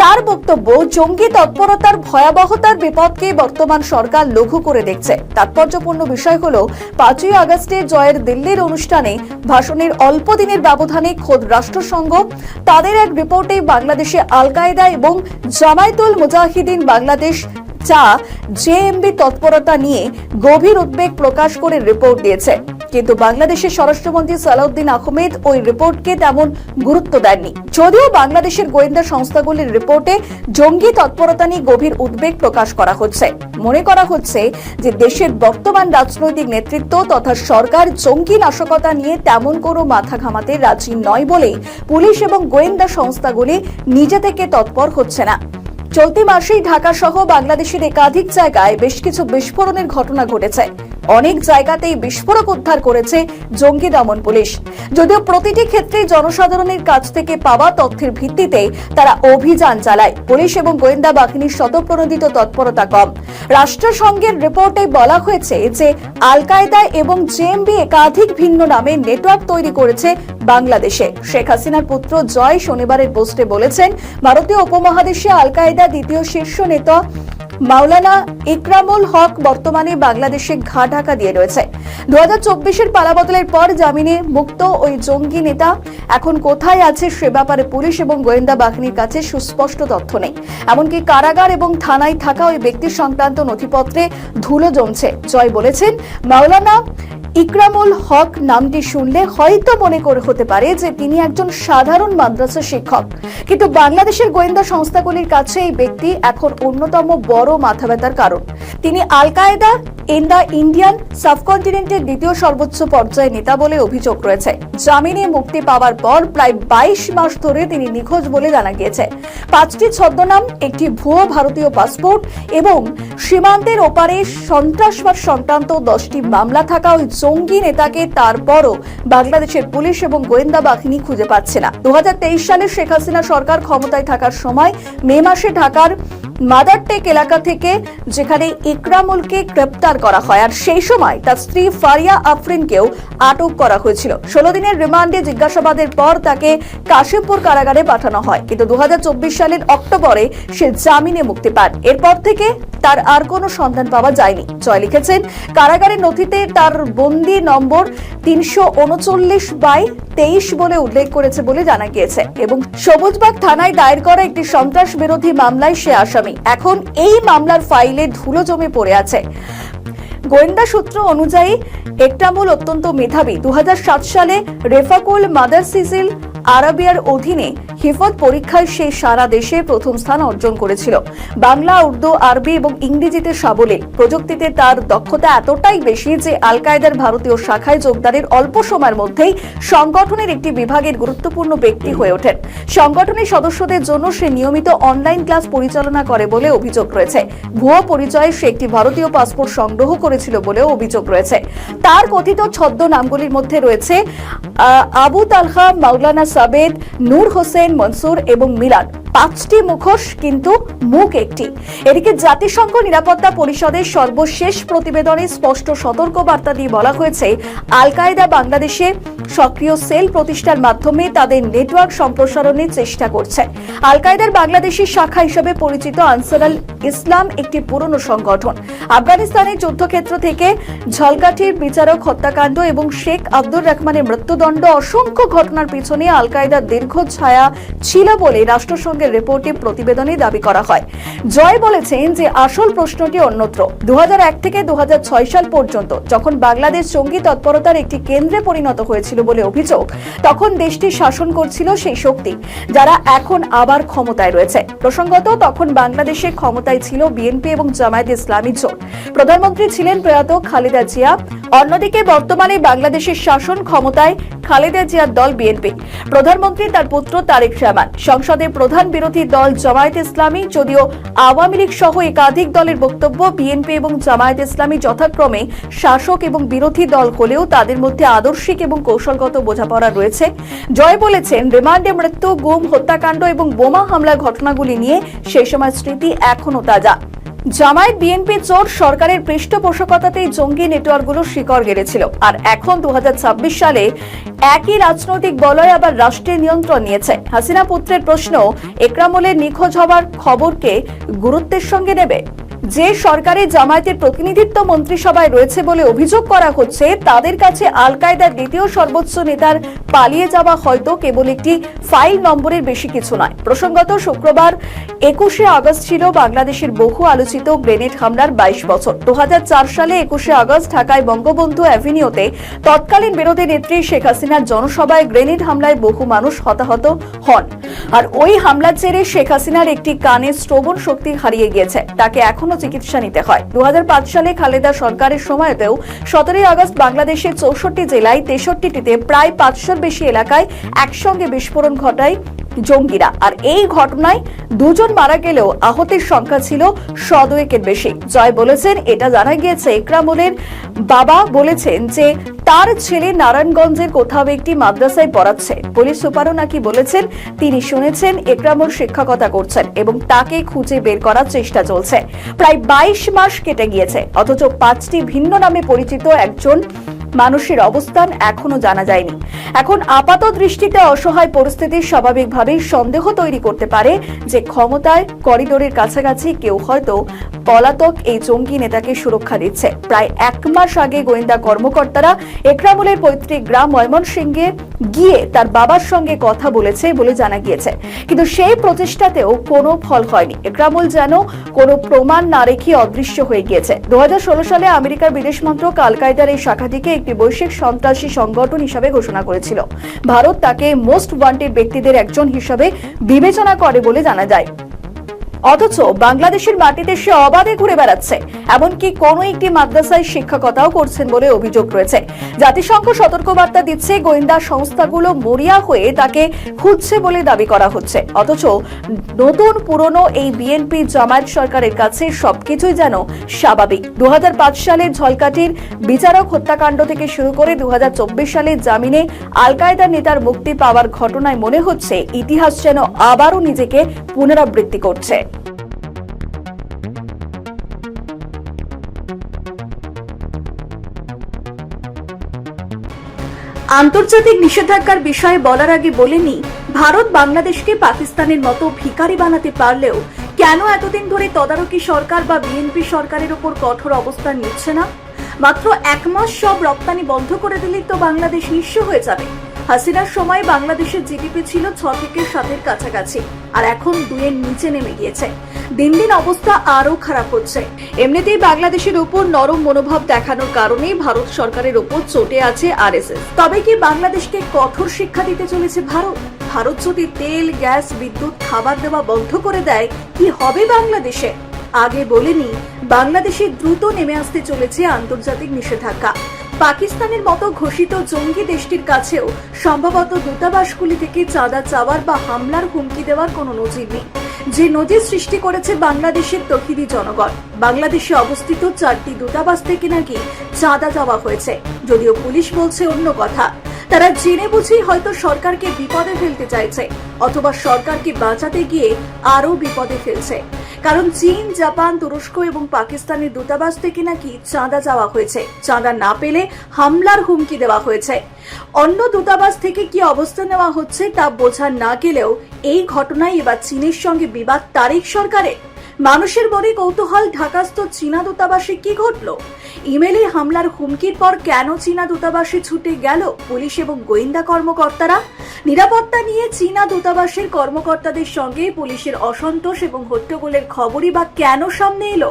তার বক্তব্য, জঙ্গি তৎপরতার ভয়াবহতার বিপদকে বর্তমান সরকার লঘু করে দেখছে। তাৎপর্যপূর্ণ বিষয় হল 5ই আগস্টে জয়ের দিল্লির অনুষ্ঠানে ভাষণের অল্প দিনের ব্যবধানে খোদ রাষ্ট্রসংঘ তাদের এক রিপোর্টে বাংলাদেশে আল কায়েদা এবং জামায়াতুল মুজাহিদিন বাংলাদেশ জেএমবি তৎপরতা নিয়ে গভীর উদ্বেগ প্রকাশ করে রিপোর্ট দিয়েছে। কিন্তু বাংলাদেশের স্বরাষ্ট্রমন্ত্রী সালাউদ্দিন আহমেদ ওই রিপোর্টকে তেমন গুরুত্ব দেননি। যদিও বাংলাদেশের গোয়েন্দা সংস্থাগুলির রিপোর্টে জঙ্গি তৎপরতা নিয়ে গভীর উদ্বেগ প্রকাশ করা হচ্ছে। মনে করা হচ্ছে যে দেশের বর্তমান রাজনৈতিক নেতৃত্ব তথা সরকার জঙ্গি নাশকতা নিয়ে তেমন কোনো মাথা ঘামাতে রাজি নয় বলেই পুলিশ এবং গোয়েন্দা সংস্থাগুলি নিজে থেকে তৎপর হচ্ছে না। চলতি মাসেই ঢাকা সহ বাংলাদেশের একাধিক জায়গায় বেশ কিছু বিস্ফোরণের ঘটনা ঘটেছে। অনেক জায়গাতেই বিস্ফোরক উদ্ধার করেছে জঙ্গি দমন পুলিশ। যদিও প্রতিটি ক্ষেত্রে জনসাধারণের কাছ থেকে পাওয়া তথ্যের ভিত্তিতে তারা অভিযান চালায়, পুলিশ এবং গোয়েন্দা বাহিনীর স্বতঃপ্রণোদিত তৎপরতা কম। রাষ্ট্রসংঘের রিপোর্টে বলা হয়েছে যে আল কায়েদা এবং জেএমবি একাধিক ভিন্ন নামে নেটওয়ার্ক তৈরি করেছে বাংলাদেশে। শেখ হাসিনার পুত্র জয় শনিবারের পোস্টে বলেছেন, ভারতীয় উপমহাদেশে আল কায়েদা দ্বিতীয় শীর্ষ নেতা মাওলানা ইকরামুল হক বর্তমানে বাংলাদেশে ঘা ঢাকা দিয়ে রয়েছে। 2024-এর পালাবদলের পর জামিনে মুক্ত ওই জঙ্গি নেতা এখন কোথায় আছে সে ব্যাপারে পুলিশ এবং গোয়েন্দা বাহিনীর কাছে সুস্পষ্ট তথ্য নেই। এমনকি কারাগার এবং থানায় থাকা ওই ব্যক্তি সংক্রান্ত নথিপত্রে ধুলো জমছে। জয় বলেছেন, মাওলানা ইকরামুল হক নামটি শুনলে হয়তো মনে করে হতে পারে যে তিনি একজন সাধারণ মাদ্রাসা শিক্ষক, কিন্তু বাংলাদেশের গোয়েন্দা সংস্থাগুলির কাছে এই ব্যক্তি এখন অন্যতম বড় মাথা ব্যথার কারণ। তিনি আল কায়েদা ইন দ্য ইন্ডিয়ান সাবকন্টিনেন্টের দ্বিতীয় সর্বোচ্চ পর্যায়ের নেতা বলে অভিযোগ রয়েছে। জামিনে মুক্তি পাওয়ার পর প্রায় 22 মাস ধরে তিনি নিখোঁজ বলে জানা গিয়েছে। 5টি ছদ্মনাম, একটি ভুয়ো ভারতীয় পাসপোর্ট এবং সীমান্তের ওপারে সন্ত্রাসবাদ সংক্রান্ত 10টি মামলা থাকা ওই জঙ্গি নেতাকে তারপরও বাংলাদেশের পুলিশ এবং গোয়েন্দা বাহিনী খুঁজে পাচ্ছে না। 2023 সালে শেখ হাসিনা সরকার ক্ষমতায় থাকার সময় মে মাসে ঢাকার মাদারটেক এলাকা থেকে যেখানে ইকরামুলকে গ্রেপ্তার করা হয়, আর সেই সময় তার স্ত্রী ফারিয়া আফরিনকেও আটক করা হয়েছিল। 16 দিনের রিমান্ডে জিজ্ঞাসাবাদের পর তাকে কাশিমপুর কারাগারে পাঠানো হয়, কিন্তু 2024 সালের অক্টোবরে সে জামিনে মুক্তি পান। এরপর থেকে তার আর কোনো সন্ধান পাওয়া যায়নি। জয় লিখেছেন, কারাগারের নথিতে তার বন্দি নম্বর 339/23 বলে উল্লেখ করেছে বলে জানা গিয়েছে এবং সবুজবাগ থানায় দায়ের করা একটি সন্ত্রাস বিরোধী মামলায় সে আসামি। এখন এই মামলার ফাইলে ধুলো জমে পড়ে আছে। গোয়েন্দা সূত্র অনুযায়ী ইকরামুল অত্যন্ত মেধাবী। 2007 সালে রেফাকুল মাদার সিসিল আরাবিয়ার অধীনে হিফজ পরীক্ষায় সে সারা দেশে প্রথম স্থান অর্জন করেছিল। বাংলা, উর্দু, আরবি এবং ইংরেজিতে সাবলীল। প্রযুক্তিতে তার দক্ষতা এতটাই বেশি যে আল কায়েদার ভারতীয় শাখায় যোগদানের অল্প সময়ের মধ্যেই সংগঠনের একটি বিভাগের গুরুত্বপূর্ণ ব্যক্তি হয়ে ওঠেন। সংগঠনের সদস্যদের জন্য সে নিয়মিত অনলাইন ক্লাস পরিচালনা করে বলে অভিযোগ রয়েছে। ভুয়ো পরিচয়ে সে একটি ভারতীয় পাসপোর্ট সংগ্রহ করেছিল বলেও অভিযোগ রয়েছে। তার কথিত ছদ্মনামগুলির মধ্যে রয়েছে আবু তালহা, মাওলানা সাবেদ, নূর হোসেন, মনসুর এবং মিলাদ। 5টি মুখোশ কিন্তু মুখ একটি। এদিকে জাতিসংঘ নিরাপত্তা পরিষদের সর্বশেষ প্রতিবেদনে স্পষ্ট সতর্কবার্তা দিয়ে বলা হয়েছে, আল কায়েদা বাংলাদেশে সক্রিয় সেল প্রতিষ্ঠার মাধ্যমে তাদের নেটওয়ার্ক সম্প্রসারণের চেষ্টা করছে। আল কায়েদার বাংলাদেশি শাখা হিসেবে পরিচিত আনসার আল ইসলাম একটি পুরনো সংগঠন। আফগানিস্তানের যুদ্ধক্ষেত্র থেকে ঝলকাঠির বিচারক হত্যাকাণ্ড এবং শেখ আব্দুর রহমানের মৃত্যুদণ্ড, অসংখ্য ঘটনার পিছনে আল কায়েদার দীর্ঘ ছায়া ছিল বলে রাষ্ট্রসংঘের রিপোর্টে প্রতিবেদনে দাবি করা হয়। জয় বলেছেন যে আসল প্রশ্নটি অন্যত্র। 2001 থেকে 2006 সাল পর্যন্ত যখন বাংলাদেশ জঙ্গি তৎপরতার একটি কেন্দ্রে পরিণত হয়েছিল বলে অভিযোগ, তখন দেশটি শাসন করছিল সেই শক্তি যারা এখন আবার ক্ষমতায় রয়েছে। প্রসঙ্গত তখন বাংলাদেশে ক্ষমতায় ছিল বিএনপি এবং জামায়াত ইসলামী জোট। প্রধানমন্ত্রী ছিলেন প্রয়াত খালেদা জিয়া। অন্যদিকে বর্তমানে বাংলাদেশের শাসন ক্ষমতায় খালেদা জিয়ার দল বিএনপি, প্রধানমন্ত্রী তার পুত্র তারেক রহমান। সংসদে প্রধান বিরোধী দল জামায়াত ইসলামী, যদিও আওয়ামী লীগ সহ একাধিক দলের বক্তব্য বিএনপি এবং জামায়াত ইসলামী যথাক্রমে শাসক এবং বিরোধী দল হলেও তাদের মধ্যে আদর্শিক এবং কৌশলগত বোঝাপড়া রয়েছে। জয় বলেছেন, রিমান্ডে মৃত্যু, গুম, হত্যাকাণ্ড এবং বোমা হামলার ঘটনাগুলি নিয়ে সেই সময় স্মৃতি এখনো তাজা। জামায়াত বিএনপি জোট সরকারের পৃষ্ঠপোষকতাতেই জঙ্গি নেটওয়ার্কগুলো শিকড় গেড়েছিল, আর এখন 2026 সালে একই রাজনৈতিক বলয় আবার রাষ্ট্রের নিয়ন্ত্রণ নিয়েছে। হাসিনা পুত্রের প্রশ্ন, একরামুলের নিখোঁজ হওয়ার খবরকে গুরুত্বের সঙ্গে নেবে? যে সরকারি জামায়াতের প্রতিনিধিত্ব মন্ত্রিসভায় রয়েছে বলে অভিযোগ করা হচ্ছে, তাদের কাছে আল কায়েদার দ্বিতীয় সর্বোচ্চ নেতার পালিয়ে যাওয়া হয়তো কেবল একটি ফাইল নম্বরের বেশি কিছু নয়। প্রসঙ্গত শুক্রবার 21শে আগস্ট ছিল বাংলাদেশের বহু আলোচিত গ্রেনেড হামলার 22 বছর। 2004 সালে 21শে আগস্ট ঢাকায় বঙ্গবন্ধু অ্যাভিনিউতে তৎকালীন বিরোধী নেত্রী শেখ হাসিনার জনসভায় গ্রেনেড হামলায় বহু মানুষ হতাহত হন। আর ওই হামলার জেরে শেখ হাসিনার একটি কানের শ্রবণ শক্তি হারিয়ে গিয়েছে, তাকে এখনো চিকিৎসা নিতে হয়। 2005 সালে খালেদা সরকারের সময়তেও 17 আগস্ট বাংলাদেশের 64 জেলায় 63টিতে প্রায় 500-র বেশি এলাকায় একসঙ্গে বিস্ফোরণ ঘটায় জঙ্গিরা। আর এই ঘটনায় 2 জন মারা গেলেও আহতের সংখ্যা ছিল 100-এর বেশি। জয় বলেছেন, এটা জানা গিয়েছে একরামুলের বাবা বলেছেন যে তার ছেলে নারায়ণগঞ্জের কোথাও একটি মাদ্রাসায় পড়াচ্ছে। পুলিশ সুপারও নাকি বলেছেন তিনি শুনেছেন একরামুল শিক্ষকতা করছেন এবং তাকে খুঁজে বের করার চেষ্টা চলছে। প্রায় 22 মাস কেটে গিয়েছে, অথচ 5টি ভিন্ন নামে পরিচিত একজন মানুষের অবস্থান এখনো জানা যায়নি। এখন আপাত দৃষ্টিতে অসহায় পরিস্থিতি স্বাভাবিকভাবেই সন্দেহ তৈরি করতে পারে যে ক্ষমতায় করিডোরের কাছাকাছি কেউ হয়তো পলাতক এই জঙ্গি নেতাকে সুরক্ষা দিচ্ছে। প্রায় 1 মাস আগে গোয়েন্দা কর্মকর্তারা একরামুলের পৈতৃক গ্রাম ময়মনসিংহে গিয়ে তার বাবার সঙ্গে কথা বলেছে বলে জানা গিয়েছে, কিন্তু সেই প্রচেষ্টাতেও কোনো ফল হয়নি। একরামুল যেন কোনো প্রমাণ না রেখে অদৃশ্য হয়ে গিয়েছে। 2016 সালে আমেরিকার বিদেশ মন্ত্রক আল কায়েদার এই শাখাটিকে একটি বৈশ্বিক সন্ত্রাসী সংগঠন হিসাবে ঘোষণা করেছিল। ভারত তাকে মোস্ট ওয়ান্টেড ব্যক্তিদের একজন হিসাবে বিবেচনা করে বলে জানা যায়। অথচ বাংলাদেশের মাটিতে সে অবাধে ঘুরে বেড়াচ্ছে, এমনকি কোন একটি মাদ্রাসায় শিক্ষকতাও করছেন বলে অভিযোগ রয়েছে। জাতিসংঘ সতর্কবার্তা দিচ্ছে, গোয়েন্দা সংস্থাগুলো মরিয়া হয়ে তাকে খুঁজছে বলে দাবি করা হচ্ছে। অথচ নতুন পুরনো এই বিএনপি জামায়াত সরকারের কাছে সবকিছুই যেন স্বাভাবিক। 2005 সালে ঝলকাঠির বিচারক হত্যাকাণ্ড থেকে শুরু করে 2024 সালে জামিনে আল কায়েদার নেতার মুক্তি পাওয়ার ঘটনায় মনে হচ্ছে ইতিহাস যেন আবারও নিজেকে পুনরাবৃত্তি করছে। আন্তর্জাতিক নিষেধাজ্ঞার বিষয়ে বলার আগে বলে নি, ভারত বাংলাদেশকে পাকিস্তানের মতো ভিখারি বানাতে পারলেও কেন এতদিন ধরে তদারকি সরকার বা বিএনপি সরকারের উপর কঠোর অবস্থান নিচ্ছে না? মাত্র 1 মাস সব রপ্তানি বন্ধ করে দিলেই তো বাংলাদেশ নিঃস্ব হয়ে যাবে। হাসিনার সময় বাংলাদেশের জিডিপি ছিল 6 থেকে 7-এর কাছাকাছি, আর এখন 2-এর নিচে নেমে গিয়েছে। দিন দিন অবস্থা আরো খারাপ হচ্ছে। এমনিতেই বাংলাদেশের উপর নরম মনোভাব দেখানোর কারণে ভারত সরকারের উপর চটে আছে আরএসএস। তবে কি বাংলাদেশকে কঠোর শিক্ষা দিতে চলেছে ভারত? ভারত যদি তেল, গ্যাস, বিদ্যুৎ, খাবার দেওয়া বন্ধ করে দেয়, কি হবে বাংলাদেশে? আগে বলেনি, বাংলাদেশে দ্রুত নেমে আসতে চলেছে আন্তর্জাতিক নিষেধাজ্ঞা। পাকিস্তানের মতো ঘোষিত জঙ্গি দেশটির কাছেও সম্ভবত দূতাবাসগুলি থেকে চাঁদা চাওয়ার বা হামলার হুমকি দেওয়ার কোনো নজির নেই, যে নজির সৃষ্টি করেছে বাংলাদেশের তৌহিদি জনগণ। বাংলাদেশে অবস্থিত 4টি দূতাবাস থেকে নাকি চাঁদা চাওয়া হয়েছে, যদিও পুলিশ বলছে অন্য কথা। তারা জেনে বুঝেই হয়তো সরকারকে বিপদে ফেলতে চাইছে, অথবা সরকারকে বাঁচাতে গিয়ে আরো বিপদে ফেলছে। কারণ চীন, জাপান, তুরস্ক এবং পাকিস্তানের দূতাবাস থেকে নাকি চাঁদা চাওয়া হয়েছে। চাঁদা না পেলে হামলার হুমকি দেওয়া হয়েছে। অন্য দূতাবাস থেকে কি অবস্থা নেওয়া হচ্ছে তা বোঝা না গেলেও এই ঘটনায় এবার চীনের সঙ্গে বিবাদ তারেক সরকারের। মানুষের মনে কৌতূহল, ঢাকাস্থ চীনা দূতাবাসে কি ঘটলো? ইমেলে হামলার হুমকির পর কেন চীনা দূতাবাসে ছুটে গেল পুলিশ এবং গোয়েন্দা কর্মকর্তারা? নিরাপত্তা নিয়ে চীনা দূতাবাসের কর্মকর্তাদের সঙ্গে পুলিশের অসন্তোষ এবং হট্টগোলের খবরই বা কেন সামনে এলো?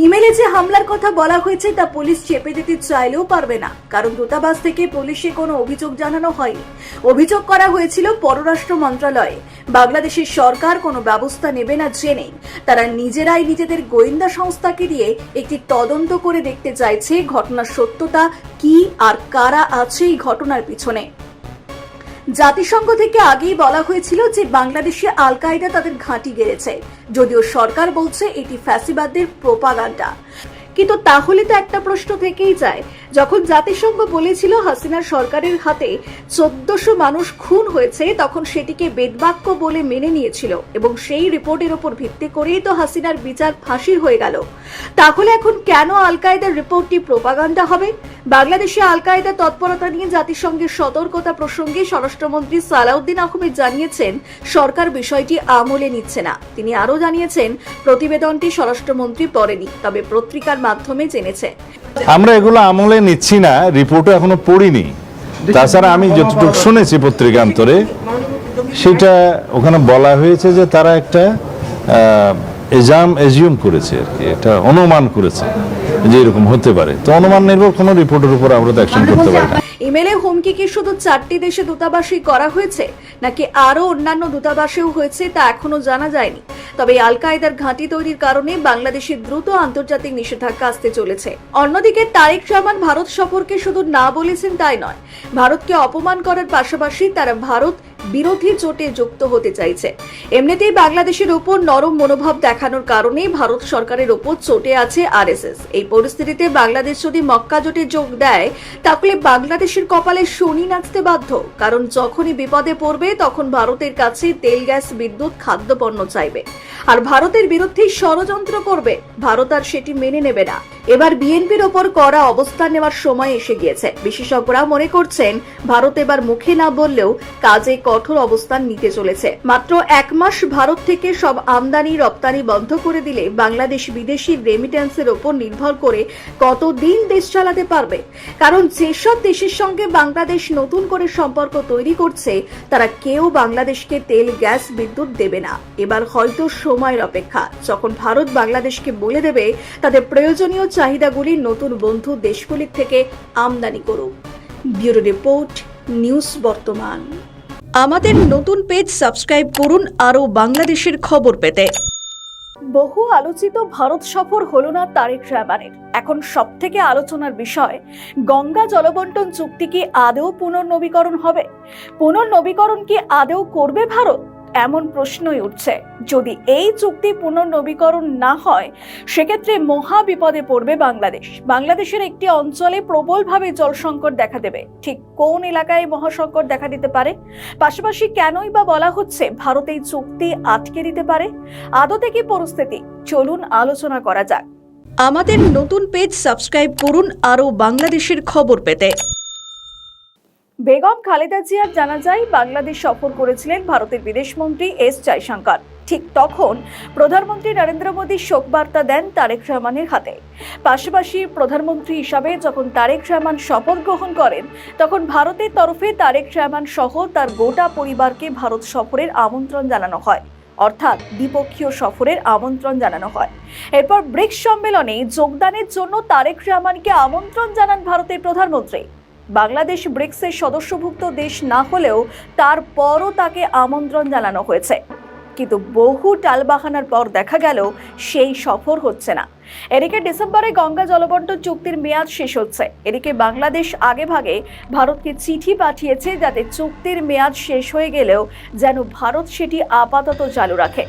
ইমেলে যে হামলার কথা বলা হয়েছে তা পুলিশ চেপে দিতে চাইলেও পারবে না, কারণ দূতাবাস থেকে পুলিশে কোনো অভিযোগ জানানো হয়নি। অভিযোগ করা হয়েছিল পররাষ্ট্র মন্ত্রণালয়ে। বাংলাদেশের সরকার কোনো ব্যবস্থা নেবে না জেনেই তারা নিজেরাই নিজেদের গোয়েন্দা সংস্থাকে দিয়ে একটি তদন্ত করে দেখতে চাইছে ঘটনার সত্যতা কি আর কারা আছে এই ঘটনার পিছনে। জাতিসংঘ থেকে আগেই বলা হয়েছিল যে বাংলাদেশে আল কায়দা তাদের ঘাঁটি গেড়েছে, যদিও সরকার বলছে এটি ফ্যাসিবাদদের প্রোপাগান্ডা। কিন্তু তাহলে তো একটা প্রশ্ন থেকেই যায়, যখন জাতিসংঘ বলেছিল হাসিনার সরকারের হাতে 1400 মানুষ খুন হয়েছে, তখন সেটিকে বেদবাক্য বলে মেনে নিয়েছিল এবং সেই রিপোর্টের উপর ভিত্তি করেই তো হাসিনার বিচার ফাঁসির হয়ে গেল। তাহলে এখন কেন আল কায়দার রিপোর্টটি প্রোপাগান্ডা হবে? বাংলাদেশে আল কায়দা তৎপরতা নিয়ে জাতিসংঘের সতর্কতা প্রসঙ্গে স্বরাষ্ট্রমন্ত্রী সালাউদ্দিন আহমেদ জানিয়েছেন সরকার বিষয়টি আমলে নিচ্ছে না। তিনি আরও জানিয়েছেন প্রতিবেদনটি স্বরাষ্ট্রমন্ত্রী পড়েনি, তবে পত্রিকার মাধ্যমে জেনেছে। আমরা এগুলো আমলে নিচ্ছি না, রিপোর্টও এখনো পড়িনি। তাছাড়া আমি যতটুকু শুনেছি পত্রিকান্তরে, সেটা ওখানে বলা হয়েছে যে তারা একটা এজিউম করেছে আর কি, এটা অনুমান করেছে যে এরকম হতে পারে। তো অনুমান নির্ভর কোনো রিপোর্টের উপর আমরা তো অ্যাকশন করতে পারি না। ইমেলে হুমকি কি শুধু 4টি দেশে দূতাবাসই করা হয়েছে নাকি আরো অন্যান্য দূতাবাসেও হয়েছে তা এখনো জানা যায়নি। তবে আল কায়দার ঘাঁটি তৈরির কারণে বাংলাদেশে দ্রুত আন্তর্জাতিক নিষেধাজ্ঞা আসতে চলেছে। অন্যদিকে তারেক রহমান ভারত সফরকে শুধু না বলেছেন তাই নয়, ভারতকে অপমান করার পাশাপাশি তারা ভারত বিরোধী জোটে যুক্ত হতে চাইছে। এমনিতেই বাংলাদেশের উপর নরম মনোভাব দেখানোর কারণে ভারত সরকারের উপর চটে আছে আরএসএস। এই পরিস্থিতিতে বাংলাদেশ যদি মক্কা জোটে যোগ দেয়, তাহলে বাংলাদেশের কপালে শনি নাচতে বাধ্য। কারণ যখনই বিপদে পড়বে তখন ভারতের কাছে তেল, গ্যাস, বিদ্যুৎ, খাদ্যপণ্য চাইবে, আর ভারতের বিরুদ্ধে ষড়যন্ত্র করবে। ভারত আর সেটি মেনে নেবে না। এবার বিএনপির ওপর কড়া অবস্থান নেওয়ার সময় এসে গিয়েছে। বিশেষজ্ঞরা মনে করছেন ভারত এবার মুখে না বললেও কাজে কঠোর অবস্থান নিতে চলেছে। মাত্র 1 মাস ভারত থেকে সব আমদানি রপ্তানি বন্ধ করে দিলে বাংলাদেশ বিদেশি রেমিটেন্সের ওপর নির্ভর করে কতদিন দেশ চালাতে পারবে? কারণ যেসব দেশের সঙ্গে বাংলাদেশ নতুন করে সম্পর্ক তৈরি করছে তারা কেউ বাংলাদেশকে তেল, গ্যাস, বিদ্যুৎ দেবে না। এবার হয়তো সময়ের অপেক্ষা, যখন ভারত বাংলাদেশকে বলে দেবে তাদের প্রয়োজনীয় চাহিদাগুলি নতুন বন্ধু দেশগুলির থেকে আমদানি করুক। ব্যুরো রিপোর্ট, নিউজ বর্তমান। আমাদের নতুন পেজ সাবস্ক্রাইব করুন আরও বাংলাদেশের খবর পেতে। বহু আলোচিত ভারত সফর হলো না তারেক রহমানের। এখন সবথেকে আলোচনার বিষয়, গঙ্গা জলবন্টন চুক্তি কি আদৌ পুনর্নবীকরণ হবে? পুনর্নবীকরণ কি আদৌ করবে ভারত? এমন প্রশ্নই উঠছে। যদি এই চুক্তি পুনর্নবীকরণ না হয়, সেক্ষেত্রে মহা বিপদে পড়বে বাংলাদেশ। বাংলাদেশের একটি অঞ্চলে প্রবলভাবে জল সংকট দেখা দেবে। ঠিক কোন এলাকায় মহাসংকট দেখা দিতে পারে? পাশাপাশি কেনই বা বলা হচ্ছে ভারত এই চুক্তি আটকে দিতে পারে? আদতে কি পরিস্থিতি? চলুন আলোচনা করা যাক। আমাদের নতুন পেজ সাবস্ক্রাইব করুন আরও বাংলাদেশের খবর পেতে। বেগম খালেদা জিয়ার জানাজায় বাংলাদেশ সফর করেছিলেন ভারতের বিদেশমন্ত্রী এস জয়শঙ্কর। ঠিক তখন প্রধানমন্ত্রী নরেন্দ্র মোদী শোকবার্তা দেন তারেক রহমানের হাতে। পাশাপাশি প্রধানমন্ত্রী হিসাবে যখন তারেক রহমান শপথ গ্রহণ করেন, তখন ভারতের তরফে তারেক রহমান সহ তার গোটা পরিবারকে ভারত সফরের আমন্ত্রণ জানানো হয়, অর্থাৎ দ্বিপক্ষীয় সফরের আমন্ত্রণ জানানো হয়। এরপর ব্রিক্স সম্মেলনে যোগদানের জন্য তারেক রহমানকে আমন্ত্রণ জানান ভারতের প্রধানমন্ত্রী। বাংলাদেশ ব্রিক্সের সদস্যভুক্ত দেশ না হলেও তারপরও তাকে আমন্ত্রণ জানানো হয়েছে, কিন্তু বহু টালবাহানার পর দেখা গেল সেই সফর হচ্ছে না। এদিকে ডিসেম্বরে গঙ্গা জলবন্টন চুক্তির মেয়াদ শেষ হচ্ছে। এদিকে বাংলাদেশ আগেভাগে ভারতকে চিঠি পাঠিয়েছে যাতে চুক্তির মেয়াদ শেষ হয়ে গেলেও যেন ভারত সেটি আপাতত চালু রাখে।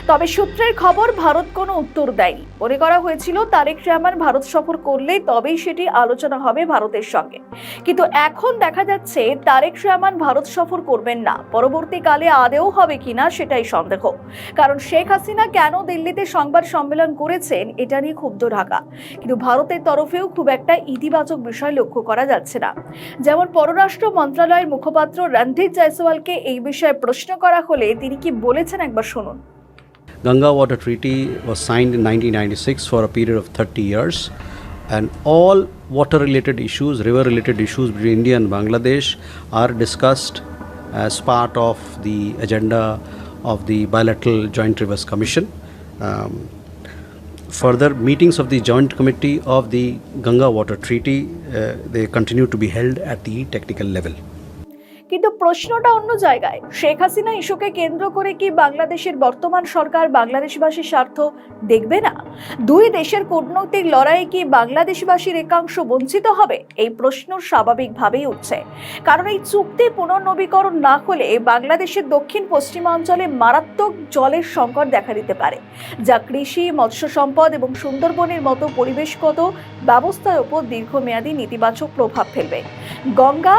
তবে সূত্রের খবর, ভারত কোনো উত্তর দেয়নি। মনে করা হয়েছিল তারেক রহমান ভারত সফর করলে তবেই সেটি আলোচনা হবে ভারতের সঙ্গে, কিন্তু এখন দেখা যাচ্ছে তারেক রহমান ভারত সফর করবেন না। পরবর্তীকালে আদেও হবে কিনা সেটাই সন্দেহ, কারণ শেখ হাসিনা কেন দিল্লিতে সংবাদ সম্মেলন করেছেন এটা নিয়ে ক্ষুব্ধ ঢাকা, কিন্তু ভারতের তরফেও খুব একটা ইতিবাচক বিষয় লক্ষ্য করা যাচ্ছে না। যেমন পররাষ্ট্র মন্ত্রণালয়ের মুখপাত্র রণধীর জয়সওয়ালকে এই বিষয়ে প্রশ্ন করা হলে তিনি কি বলেছেন একবার শুনুন। Ganga Water Treaty was signed in 1996 for a period of 30 years, and all water-related issues, river-related issues between India and Bangladesh are discussed as part of the agenda of the Bilateral Joint Rivers Commission. Further meetings of the Joint Committee of the Ganga Water Treaty, they continue to be held at the technical level. কিন্তু প্রশ্নটা অন্য জায়গায়। শেখ হাসিনা ইস্যুকে কেন্দ্র করে কি বাংলাদেশের বর্তমান সরকার বাংলাদেশবাসীর স্বার্থ দেখবে না? দুই দেশের কূটনৈতিক লড়াইয়ে কি বাংলাদেশবাসীর একাংশ বঞ্চিত হবে? এই প্রশ্ন স্বাভাবিকভাবেই উঠছে, কারণ এই চুক্তি পুনর্নবীকরণ না হলে বাংলাদেশের দক্ষিণ পশ্চিমাঞ্চলে মারাত্মক জলের সংকট দেখা দিতে পারে, যা কৃষি, মৎস্য সম্পদ এবং সুন্দরবনের মতো পরিবেশগত ব্যবস্থার উপর দীর্ঘমেয়াদী নেতিবাচক প্রভাব ফেলবে। গঙ্গা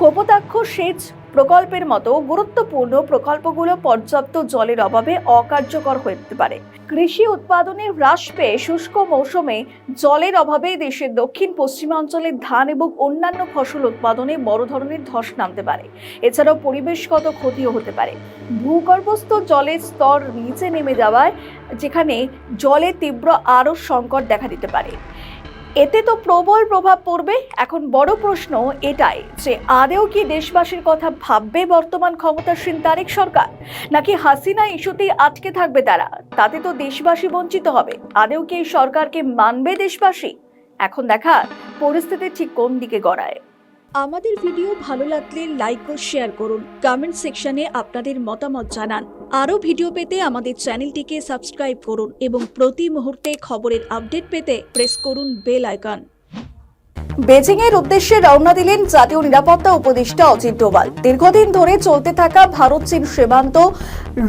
কপোতাক্ষ সেচ প্রকল্পের মতো গুরুত্বপূর্ণ প্রকল্পগুলো পর্যাপ্ত জলের অভাবে অকার্যকর হয়ে যেতে পারে। কৃষি উৎপাদনে হ্রাস পেয়ে শুষ্ক মৌসুমে জলের অভাবে দেশের দক্ষিণ পশ্চিমাঞ্চলের ধান এবং অন্যান্য ফসল উৎপাদনে বড় ধরনের ধস নামতে পারে। এছাড়াও পরিবেশগত ক্ষতিও হতে পারে। ভূগর্ভস্থ জলের স্তর নিচে নেমে যাওয়ায় যেখানে জলের তীব্র আরও সংকট দেখা দিতে পারে। এতে তো প্রবল প্রভাব পড়বে। এখন বড় প্রশ্ন এটাই যে আদেও কি দেশবাসীর কথা ভাববে বর্তমান ক্ষমতাসীন তারেক সরকার, নাকি হাসিনা ইস্যুতেই আটকে থাকবে তারা? তাতে তো দেশবাসী বঞ্চিত হবে। আদেও কি এই সরকারকে মানবে দেশবাসী? এখন দেখা পরিস্থিতি ঠিক কোন দিকে গড়ায়। আমাদের ভিডিও ভালো লাগলে লাইক ও শেয়ার করুন, কমেন্ট সেকশনে আপনাদের মতামত জানান। আরও ভিডিও পেতে আমাদের চ্যানেলটিকে সাবস্ক্রাইব করুন এবং প্রতি মুহূর্তে খবরের আপডেট পেতে প্রেস করুন বেল আইকন। বেজিং এর উদ্দেশ্যে রওনা দিলেন জাতীয় নিরাপত্তা উপদেষ্টা অজিত ডোভাল। দীর্ঘদিন ধরে চলতে থাকা ভারত চীন সীমান্ত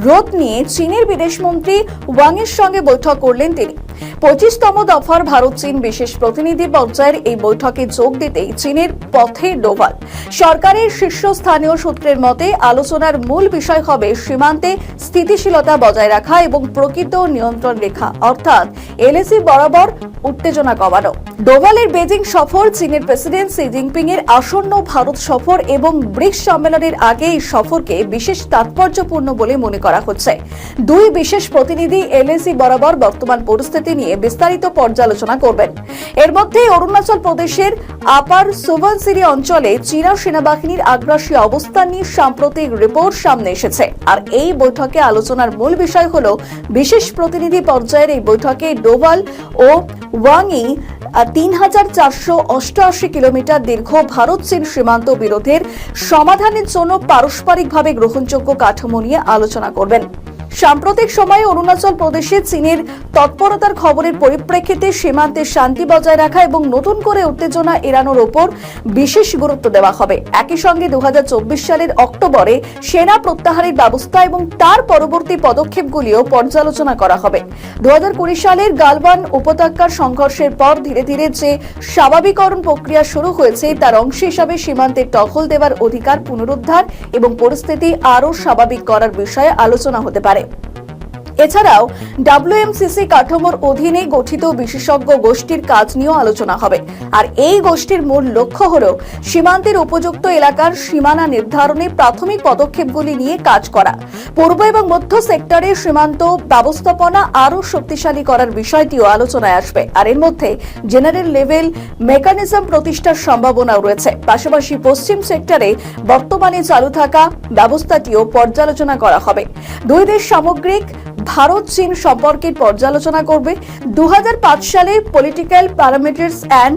রোধ নিয়ে চীনের বিদেশমন্ত্রী ওয়াং এর সঙ্গে বৈঠক করলেন তিনি। 25তম দফার ভারত চীন বিশেষ প্রতিনিধি পর্যায়ের এই বৈঠকে যোগ দিতেই চীনের পথে ডোভাল। সরকারের শীর্ষস্থানীয় সূত্রের মতে আলোচনার মূল বিষয় হবে সীমান্তে স্থিতিশীলতা বজায় রাখা এবং প্রকৃত নিয়ন্ত্রণ রেখা অর্থাৎ এলএসি বরাবর উত্তেজনা কমানো। ডোভালের বেজিং সফর চীনের প্রেসিডেন্ট শি জিনপিং এর আসন্ন ভারত সফর এবং ব্রিক্স সম্মেলনের আগে এই সফরকে বিশেষ তাৎপর্যপূর্ণ বলে মনে করা হচ্ছে। দুই বিশেষ প্রতিনিধি এলএসি বরাবর বর্তমান পরিস্থিতি নিয়ে বিস্তারিত পর্যালোচনা করবেন। এর মধ্যে অরুণাচল প্রদেশের আপার সুবনসিরি অঞ্চলে চীনা সেনাবাহিনীর আগ্রাসী অবস্থান নিয়ে সাম্প্রতিক রিপোর্ট সামনে এসেছে। আর এই বৈঠকে আলোচনার মূল বিষয় হলো বিশেষ প্রতিনিধি পর্যায়ের এই বৈঠকে ডোভাল ও ওয়াংই ৩,৪৮৮ কিলোমিটার দীর্ঘ ভারত চীন সীমান্ত বিরোধের সমাধানের জন্য পারস্পরিকভাবে গ্রহণযোগ্য কাঠামো নিয়ে আলোচনা করবেন। সাম্প্রতিক সময়ে অরুণাচল প্রদেশে চীনের তৎপরতার খবরের পরিপ্রেক্ষিতে সীমান্তে শান্তি বজায় রাখা এবং নতুন করে উত্তেজনা এড়ানোর উপর বিশেষ গুরুত্ব দেওয়া হবে। একই সঙ্গে 2024 সালের অক্টোবরে সেনা প্রত্যাহারের ব্যবস্থা এবং তার পরবর্তী পদক্ষেপগুলিও পর্যালোচনা করা হবে। 2020 সালের গালওয়ান উপত্যকার সংঘর্ষের পর ধীরে ধীরে যে স্বাভাবিকরণ প্রক্রিয়া শুরু হয়েছে তার অংশ হিসাবে সীমান্তে টহল দেওয়ার অধিকার পুনরুদ্ধার এবং পরিস্থিতি আরও স্বাভাবিক করার বিষয়ে আলোচনা হতে পারে। এছাড়াও WMCC কাঠামোর অধীনে গঠিত বিশেষজ্ঞ গোষ্ঠীর কাজ নিয়েও আলোচনা হবে। আর এই গোষ্ঠীর মূল লক্ষ্য হল সীমান্তের উপযুক্ত এলাকার সীমানা নির্ধারণে প্রাথমিক পদক্ষেপগুলি নিয়ে কাজ করা, পূর্ব এবং মধ্য সেক্টরে সীমান্ত ব্যবস্থাপনা আরও শক্তিশালী করার বিষয়টিও আলোচনায় আসবে। আর এর মধ্যে জেনারেল লেভেল মেকানিজম প্রতিষ্ঠার সম্ভাবনাও রয়েছে। পাশাপাশি পশ্চিম সেক্টরে বর্তমানে চালু থাকা ব্যবস্থাটিও পর্যালোচনা করা হবে। দুই দেশ সামগ্রিক ভারত চীন সম্পর্কের পর্যালোচনা করবে। 2005 সালে political parameters and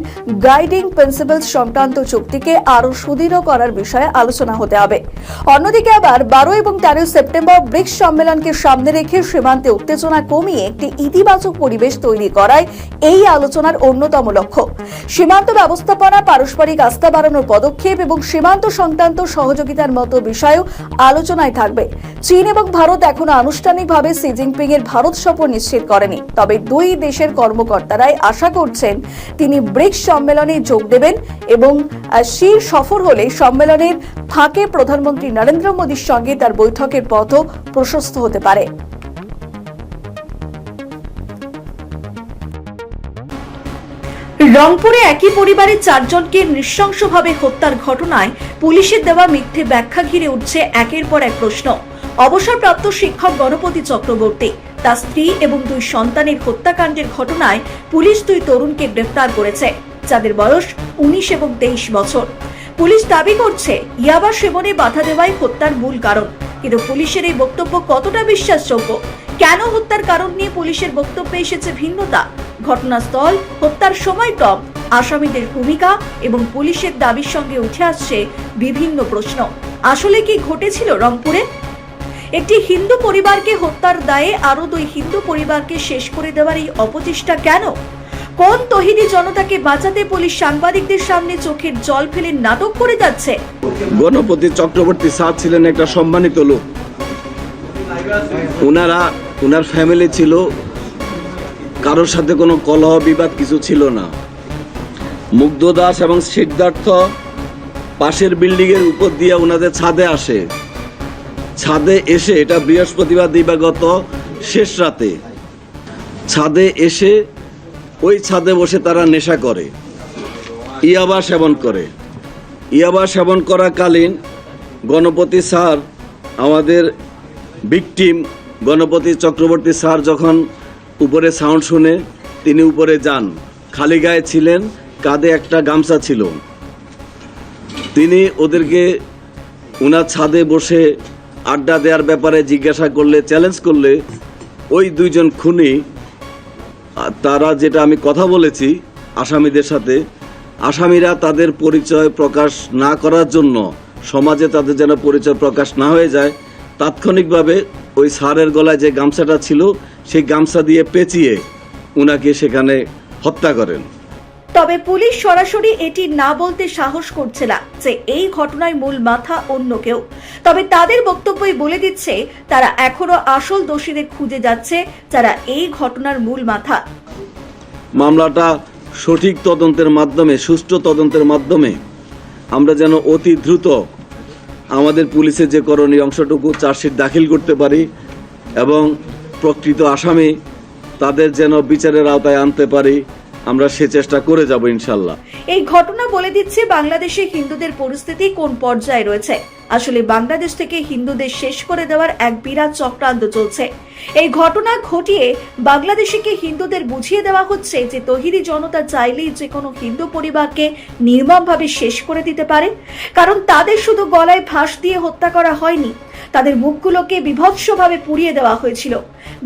guiding principles সংক্রান্ত চুক্তিকে আরও সুদৃঢ় করার বিষয়ে আলোচনা হতে হবে। অন্যদিকে আবার 12 এবং 13 সেপ্টেম্বর ব্রিক্স সম্মেলনকে সামনে রেখে সীমান্তে উত্তেজনা কমিয়ে একটি ইতিবাচক পরিবেশ তৈরি করাই এই আলোচনার অন্যতম লক্ষ্য। সীমান্ত ব্যবস্থাপনা, পারস্পরিক আস্থা বাড়ানোর পদক্ষেপ এবং সীমান্ত সংক্রান্ত সহযোগিতার মতো বিষয়ও আলোচনায় থাকবে। চীন এবং ভারত এখনো আনুষ্ঠানিকভাবে শি জিনপিং এর ভারত সফর নিশ্চিত করেনি, তবে দুই দেশের কর্মকর্তারাই আশা করছেন তিনি ব্রিক্স সম্মেলনে যোগ দেবেন এবং শি সফর হলে সম্মেলনের ফাঁকে প্রধানমন্ত্রী নরেন্দ্র মোদীর সঙ্গে তার বৈঠকের পথও প্রশস্ত হতে পারে। রংপুরে একই পরিবারের 4 জনকে নৃশংসভাবে হত্যার ঘটনায় পুলিশের দেওয়া মিথ্যে ব্যাখ্যা ঘিরে উঠছে একের পর এক প্রশ্ন। অবসরপ্রাপ্ত শিক্ষক গণপতি চক্রবর্তী, তার স্ত্রী এবং 2 সন্তানের হত্যাকাণ্ডের ঘটনায় পুলিশ 2 তরুণকে গ্রেফতার করেছে, যাদের বয়স 19 এবং 23 বছর। পুলিশ দাবি করছে ইয়াবা সেবনে বাধা দেওয়াই হত্যার মূল কারণ, কিন্তু পুলিশের এই বক্তব্য কতটা বিশ্বাসযোগ্য? কেন হত্যার কারণ নিয়ে পুলিশের বক্তব্যে এসেছে ভিন্নতা? ঘটনাস্থল, হত্যার সময় কম, আসামিদের ভূমিকা এবং পুলিশের দাবির সঙ্গে উঠে আসছে বিভিন্ন প্রশ্ন। আসলে কি ঘটেছিল রংপুরে? একটি হিন্দু পরিবারকে হত্যার দায়ে আরো 2 হিন্দু পরিবারকে শেষ করে দেওয়ার এই অপচেষ্টা কেন? কোন তহিদি জনতাকে বাঁচাতে পুলিশ সাংবাদিকদের সামনে চোখের জল ফেলে নাটক করে যাচ্ছে? গণপতি চক্রবর্তী স্যার ছিলেন একটা সম্মানিত লোক। ওনার ফ্যামিলি ছিল, কারোর সাথে কোনো কলহ বিবাদ কিছু ছিল না। মুগ্ধ দাস এবং সিদ্ধার্থ পাশের বিল্ডিং এর উপর দিয়ে ওনাদের ছাদে আসে। ছাদে এসে, এটা বৃহস্পতিবার দিবাগত শেষ রাতে, ছাদে এসে ওই ছাদে বসে তারা নেশা করে, ইয়াবা সেবন করে। ইয়াবা সেবন করাকালীন গণপতি স্যার, আমাদের ভিকটিম গণপতি চক্রবর্তী স্যার যখন উপরে সাউন্ড শুনে তিনি উপরে যান। খালি গায়ে ছিলেন, কাঁধে একটা গামছা ছিল। তিনি ওদেরকে ওনার ছাদে বসে আড্ডা দেওয়ার ব্যাপারে জিজ্ঞাসা করলে, চ্যালেঞ্জ করলে, ওই 2 জন খুনি, তারা যেটা আমি কথা বলেছি আসামিদের সাথে, আসামিরা তাদের পরিচয় প্রকাশ না করার জন্য, সমাজে তাদের যেন পরিচয় প্রকাশ না হয়ে যায়, তাৎক্ষণিকভাবে ওই স্যারের গলায় যে গামছাটা ছিল সেই গামছা দিয়ে পেঁচিয়ে উনাকে সেখানে হত্যা করেন। তবে পুলিশ সরাসরি এটি না বলতে সাহস করছে না যে এই ঘটনায় মূল মাথা অন্য কেউ। তবে তাদের বক্তব্যই বলে দিচ্ছে তারা এখনো আসল দোষীদের খুঁজে যাচ্ছে, যারা এই ঘটনার মূল মাথা। মামলাটা সঠিক তদন্তের মাধ্যমে, সুষ্ঠু তদন্তের মাধ্যমে আমরা যেন অতি দ্রুত আমাদের পুলিশের যে করণীয় অংশটুকু চার্জশিট দাখিল করতে পারি এবং প্রকৃত আসামি তাদের যেন বিচারের আওতায় আনতে পারি, আমরা সে চেষ্টা করে যাব ইনশাল্লাহ। এই ঘটনা বলে দিচ্ছে বাংলাদেশে হিন্দুদের পরিস্থিতি কোন পর্যায়ে রয়েছে। আসলে বাংলাদেশ থেকে হিন্দুদের শেষ করে দেওয়ার এক বিরাট চক্রান্ত চলছে। এই ঘটনা ঘটিয়ে বাংলাদেশকে হিন্দুদের বুঝিয়ে দেওয়া হচ্ছে যে তহিদি জনতা চাইলেই যে কোনো হিন্দু পরিবারকে নির্মমভাবে শেষ করে দিতে পারে, কারণ তাদের শুধু গলায় ফাঁস দিয়ে হত্যা করা হয়নি, তাদের মুখগুলোকে বিভৎসভাবে পুড়িয়ে দেওয়া হয়েছিল।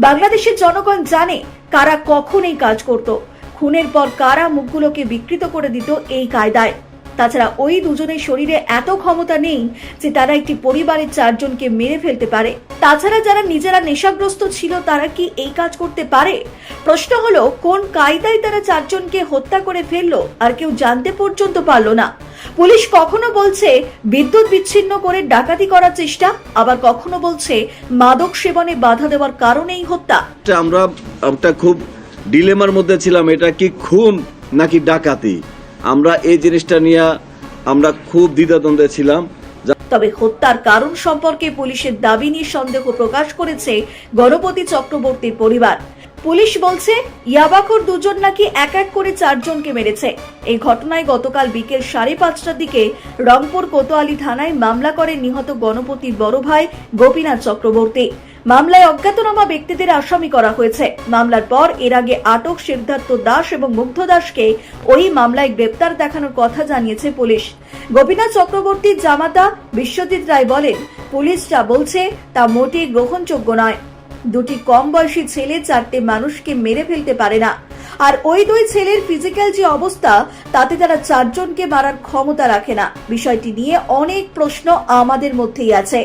বাংলাদেশের জনগণ জানে কারা কখন এই কাজ করত, খুনের পর কারা মুখগুলোকে বিকৃত করে দিত এই কায়দায়। তাছাড়া ওই 2 জনের শরীরে এত ক্ষমতা নেই যে তারা একটি পরিবারের 4 জনকে মেরে ফেলতে পারে। তাছাড়া যারা নিজেরা নেশাগ্রস্ত ছিল তারা কি এই কাজ করতে পারে? প্রশ্ন হলো কোন কায়দায় তারা 4 জনকে হত্যা করে ফেললো আর কেউ জানতে পর্যন্ত পারলো না। পুলিশ কখনো বলছে বিদ্যুৎ বিচ্ছিন্ন করে ডাকাতি করার চেষ্টা, আবার কখনো বলছে মাদক সেবনে বাধা দেওয়ার কারণেই হত্যা। আমরা একটা খুব ডিলেমার মধ্যে ছিলাম, এটা কি খুন নাকি ডাকাতি। আমরা এই জিনিসটা নিয়ে আমরা খুব দ্বিধাদ্বন্দ্বে ছিলাম। তবে হত্যার কারণ সম্পর্কে পুলিশের দাবি নিয়ে সন্দেহ প্রকাশ করেছে গণপতি চক্রবর্তীর পরিবার। পুলিশ বলছে ইয়াবাখোর দুজন নাকি এক এক করে 4 জনকে মেরেছে। এই ঘটনায় গতকাল বিকেল 5:30টার দিকে রংপুর কোতোয়ালি থানায় মামলা করেন নিহত গণপতির বড় ভাই গোপীনাথ চক্রবর্তী। মামলায় অজ্ঞাতনামা ব্যক্তিদের আসামি করা হয়েছে। মামলার পর এর আগে আটক সিদ্ধার্থ দাস এবং মুগ্ধ দাসকে ওই মামলায় গ্রেপ্তার দেখানোর কথা জানিয়েছে পুলিশ। গোপীনাথ চক্রবর্তীর জামাতা বিশ্বজিৎ রায় বলেন, পুলিশ যা বলছে তা মোটেই গ্রহণযোগ্য নয়। দুটি কম বয়সী ছেলে 4টে মানুষকে মেরে ফেলতে পারে না, আর ওই 2 ছেলের ফিজিক্যাল যে অবস্থা তাতে তারা 4 জনকে মারার ক্ষমতা রাখে না। বিষয়টি নিয়ে অনেক প্রশ্ন আমাদের মধ্যেই আছে।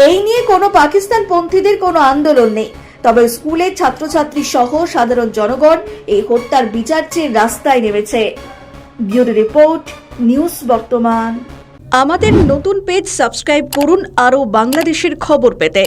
এই নিয়ে কোনো পাকিস্তানপন্থীদের কোনো আন্দোলন নেই, তবে স্কুলের ছাত্রছাত্রী সহ সাধারণ জনগণ এই হত্যার বিচার চেয়ে রাস্তায় নেমেছে। ব্যুরো রিপোর্ট, নিউজ বর্তমান। আমাদের নতুন পেজ সাবস্ক্রাইব করুন আরও বাংলাদেশের খবর পেতে।